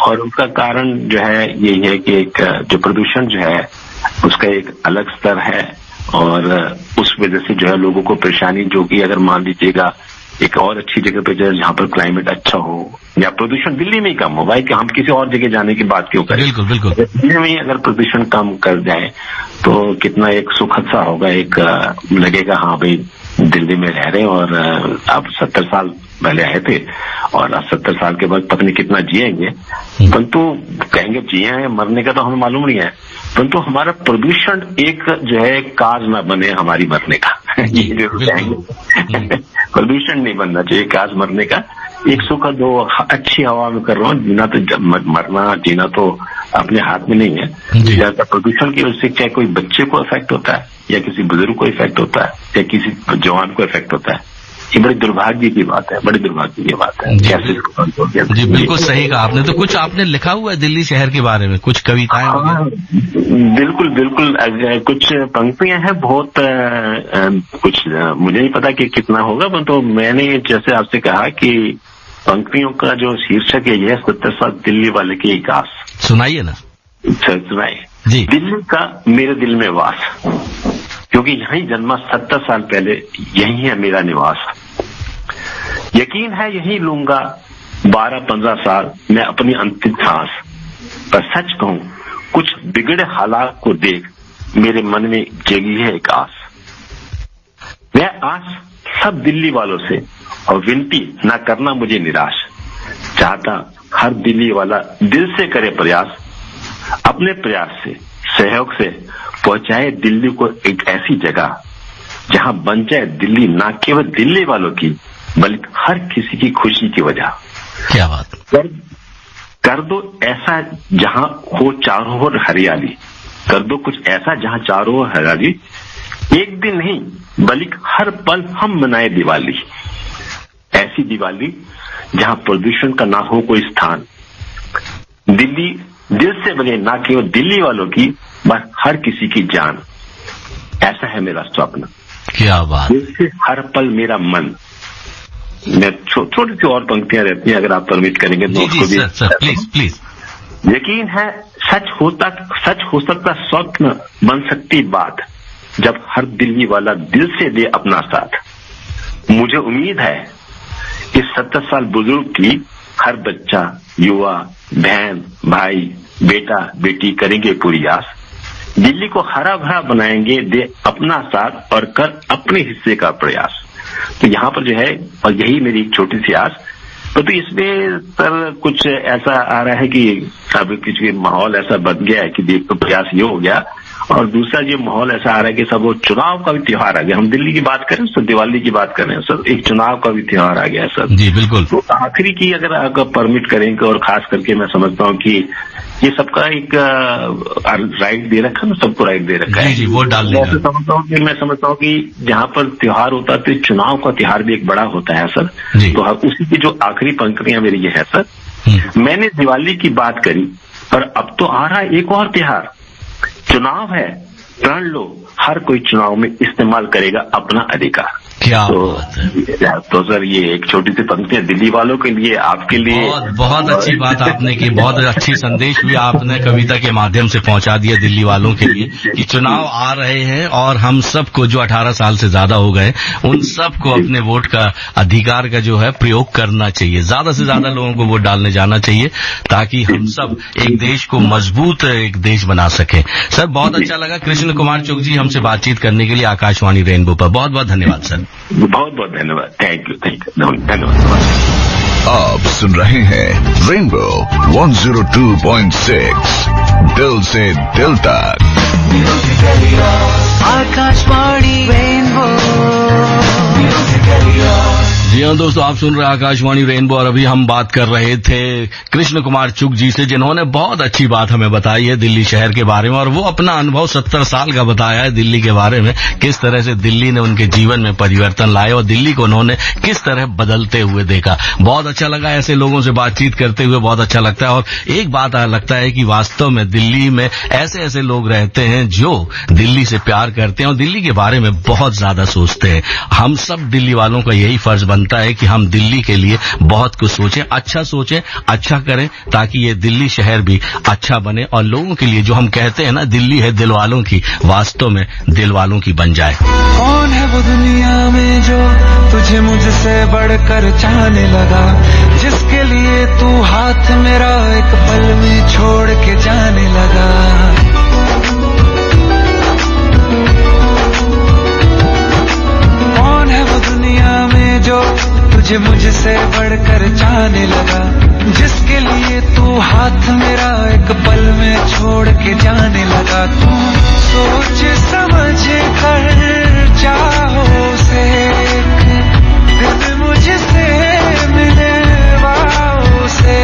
और उसका कारण जो है यही है कि एक जो प्रदूषण जो है उसका एक अलग स्तर है, और उस वजह से जो है लोगों को परेशानी, जो कि अगर मान लीजिएगा एक और अच्छी जगह पे जाए जहाँ पर क्लाइमेट अच्छा हो या प्रदूषण दिल्ली में ही कम हो, भाई कि हम किसी और जगह जाने की बात क्यों करें, बिल्कुल बिल्कुल, दिल्ली में ही अगर प्रदूषण कम कर जाए तो कितना एक सुखद सा होगा, एक लगेगा हाँ भाई दिल्ली में रह रहे हैं, और आप 70 साल पहले आए थे और 70 साल के बाद पता नहीं कितना जिएंगे, परंतु कहेंगे जिए हैं, मरने का तो हमें मालूम नहीं है, परंतु हमारा प्रदूषण एक जो है काज ना बने हमारी मरने का। ये जरूर चाहेंगे। प्रदूषण नहीं बनना चाहिए काज मरने का। 100 दो अच्छी हवा में कर रहा हूँ, जीना तो मरना जीना तो अपने हाथ में नहीं है। ज्यादा प्रदूषण की वजह से चाहे कोई बच्चे को इफेक्ट होता है या किसी बुजुर्ग को इफेक्ट होता है या किसी जवान को इफेक्ट होता है, ये बड़ी दुर्भाग्य की बात है, बड़ी दुर्भाग्य की बात है। जी बिल्कुल सही कहा आपने। तो कुछ आपने लिखा हुआ है दिल्ली शहर के बारे में, कुछ कविताएं? बिल्कुल बिल्कुल, कुछ पंक्तियां हैं, बहुत कुछ मुझे नहीं पता कि कितना होगा, तो मैंने जैसे आपसे कहा कि पंक्तियों का जो शीर्षक है यह 70 साल दिल्ली वाले की विकास। सुनाइए ना। सुनाइए जी। दिल्ली का मेरे दिल में वास, क्योंकि यहीं जन्मा 70 साल पहले, यही है मेरा निवास। यकीन है यही लूंगा 12-15 साल मैं अपनी अंतिम सांस। पर सच कहूं कुछ बिगड़े हालात को देख मेरे मन में जगी है एक आस। वह आस सब दिल्ली वालों से, और विनती ना करना मुझे निराश। चाहता हर दिल्ली वाला दिल से करे प्रयास, अपने प्रयास से सहयोग से पहुंचाए दिल्ली को एक ऐसी जगह जहां बन जाए दिल्ली ना केवल दिल्ली वालों की बल्कि हर किसी की खुशी की वजह। क्या बात। कर दो ऐसा जहां हो चारों ओर हरियाली, कर दो कुछ ऐसा जहां चारों ओर हरियाली। एक दिन नहीं बल्कि हर पल हम मनाए दिवाली, ऐसी दिवाली जहां प्रदूषण का ना हो कोई स्थान। दिल्ली दिल से बने ना केवल दिल्ली वालों की बस हर किसी की जान। ऐसा है मेरा स्वप्न। क्या बात। दिल से हर पल मेरा मन। मैं छोटी सी और पंक्तियां रहती हैं, अगर आप परमिट करेंगे तो उसको भी। Sir please please. यकीन है सच हो सकता स्वप्न बन सकती बात, जब हर दिल्ली वाला दिल से दे अपना साथ। मुझे उम्मीद है कि 70 साल बुजुर्ग की हर बच्चा, युवा, बहन, भाई, बेटा, बेटी करेंगे पूरी आस। दिल्ली को हरा भरा बनाएंगे, दे अपना साथ और कर अपने हिस्से का प्रयास। तो यहाँ पर जो है, और यही मेरी एक छोटी सी आस। तो इसमें सर कुछ ऐसा आ रहा है कि अभी कुछ माहौल ऐसा बन गया है कि देख तो प्रयास ये हो गया, और दूसरा ये माहौल ऐसा आ रहा है कि सब वो चुनाव का भी त्योहार आ गया। हम दिल्ली की बात करें सर, दिवाली की बात करें सर, एक चुनाव का भी त्योहार आ गया है सर। जी बिल्कुल। तो आखिरी की अगर आप परमिट करेंगे, और खास करके मैं समझता हूँ कि ये सबका एक राइट दे रखा है ना, सबको राइट दे रखा है। जी वोट डालने का। मैं समझता हूँ कि जहाँ पर त्योहार होता है तो चुनाव का त्योहार भी एक बड़ा होता है सर। तो उसी की जो आखिरी पंक्तियां मेरी ये है सर। मैंने दिवाली की बात करी, पर अब तो आ रहा है एक और त्योहार। चुनाव है, प्रण लो, हर कोई चुनाव में इस्तेमाल करेगा अपना अधिकार। क्या बात है। तो सर ये एक छोटी सी पंक्ति है दिल्ली वालों के लिए, आपके लिए। बहुत अच्छी बात आपने की, बहुत अच्छी संदेश भी आपने कविता के माध्यम से पहुंचा दिया दिल्ली वालों के लिए कि चुनाव आ रहे हैं और हम सबको जो 18 साल से ज्यादा हो गए उन सबको अपने वोट का अधिकार का जो है प्रयोग करना चाहिए। ज्यादा से ज्यादा लोगों को वोट डालने जाना चाहिए ताकि हम सब एक देश को मजबूत एक देश बना सके। सर बहुत अच्छा लगा कृष्ण कुमार चुग जी हमसे बातचीत करने के लिए आकाशवाणी रेनबो पर। बहुत बहुत धन्यवाद सर। बहुत बहुत धन्यवाद। थैंक यू धन्यवाद। आप सुन रहे हैं रेनबो 102.6 दिल से दिल तक। आकाशवाणी रेनबो। जी हाँ दोस्तों, आप सुन रहे हैं आकाशवाणी रेनबो और अभी हम बात कर रहे थे कृष्ण कुमार चुग जी से, जिन्होंने बहुत अच्छी बात हमें बताई है दिल्ली शहर के बारे में, और वो अपना अनुभव 70 साल का बताया है दिल्ली के बारे में, किस तरह से दिल्ली ने उनके जीवन में परिवर्तन लाए और दिल्ली को उन्होंने किस तरह बदलते हुए देखा। बहुत अच्छा लगा ऐसे लोगों से बातचीत करते हुए, बहुत अच्छा लगता है। और एक बात लगता है कि वास्तव में दिल्ली में ऐसे ऐसे लोग रहते हैं जो दिल्ली से प्यार करते हैं और दिल्ली के बारे में बहुत ज्यादा सोचते हैं। हम सब दिल्ली वालों का यही फर्ज बनता है कि हम दिल्ली के लिए बहुत कुछ सोचें, अच्छा करें, ताकि ये दिल्ली शहर भी अच्छा बने और लोगों के लिए जो हम कहते हैं ना दिल्ली है दिल वालों की, वास्तव में दिल वालों की बन जाए। कौन है वो दुनिया में जो तुझे मुझसे बढ़कर चाहने लगा, जिसके लिए तू हाथ मेरा एक पल में छोड़ के जाने लगा। कौन है वो दुनिया में जो तुझे मुझसे बढ़कर चाहने लगा, जिसके लिए तू हाथ मेरा एक पल में छोड़ के जाने लगा, तू सोच समझ कर चाहो से दिल मुझसे मिले वाओ से,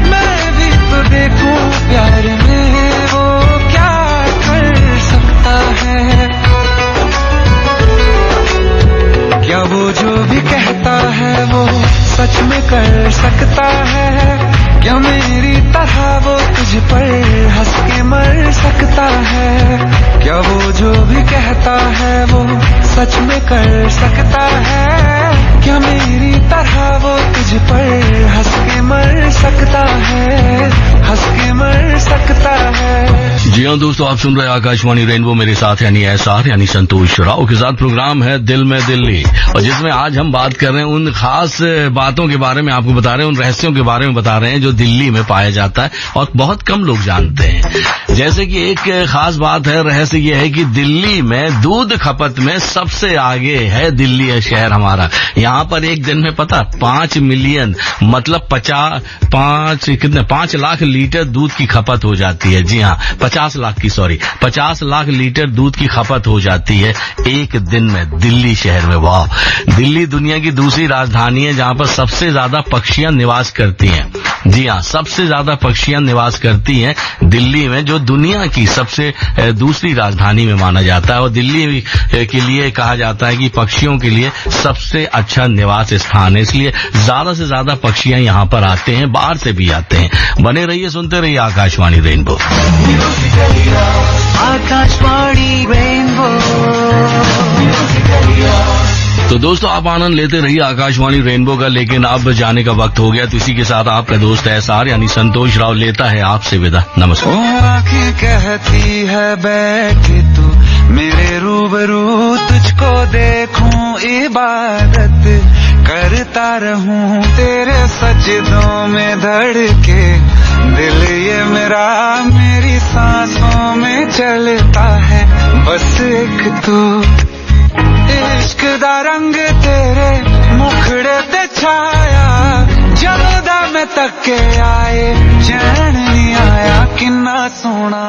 मैं भी तो देखूं प्यार में वो क्या कर सकता है, क्या वो जो भी कहता है वो सच में कर सकता है, क्या मेरी तरह वो तुझ पर हंस के मर सकता है, क्या वो जो भी कहता है वो सच में कर सकता है, क्या मेरी तरह वो तुझ पर हंस के मर सकता है, हंस के मर सकता है। जी हाँ दोस्तों, आप सुन रहे हैं आकाशवाणी रेनबो, मेरे साथ यानी एसआर यानी संतोष राव के साथ प्रोग्राम है दिल में दिल्ली, और जिसमें आज हम बात कर रहे हैं उन खास बातों के बारे में, आपको बता रहे हैं उन रहस्यों के बारे में बता रहे हैं जो दिल्ली में पाया जाता है और बहुत कम लोग जानते हैं। जैसे कि एक खास बात है, रहस्य ये है कि दिल्ली में दूध खपत में सबसे आगे है दिल्ली है शहर हमारा। यहाँ पर एक दिन में पता 5 मिलियन मतलब 5 लाख लीटर दूध की खपत हो जाती है। जी हाँ, 50 लाख लीटर दूध की खपत हो जाती है एक दिन में दिल्ली शहर में। वाह, दिल्ली दुनिया की दूसरी राजधानी है जहाँ पर सबसे ज्यादा पक्षियां निवास करती हैं। जी हाँ, सबसे ज्यादा पक्षियां निवास करती हैं दिल्ली में, जो दुनिया की सबसे दूसरी राजधानी में माना जाता है, और दिल्ली के लिए कहा जाता है कि पक्षियों के लिए सबसे अच्छा निवास स्थान है, इसलिए ज्यादा से ज्यादा पक्षियां यहाँ पर आते हैं, बाहर से भी आते हैं। बने रहिए, सुनते रहिए आकाशवाणी रेनबो। आकाशवाणी रेनबो। तो दोस्तों, आप आनंद लेते रहिए आकाशवाणी रेनबो का, लेकिन अब जाने का वक्त हो गया, तो इसी के साथ आपका दोस्त एसआर यानी संतोष राव लेता है आपसे विदा। नमस्कार। आँखें कहती है बैठ तू मेरे रूबरू, तुझको देखूं इबादत करता रहूं तेरे सजदों में धड़के, दिल ये मेरा मेरी सांसों में चलता है बस एक तू, इश्क दा रंग तेरे मुखड़े ते छाया, जब दा मैं तके आए चैन नहीं आया, किन्ना सोना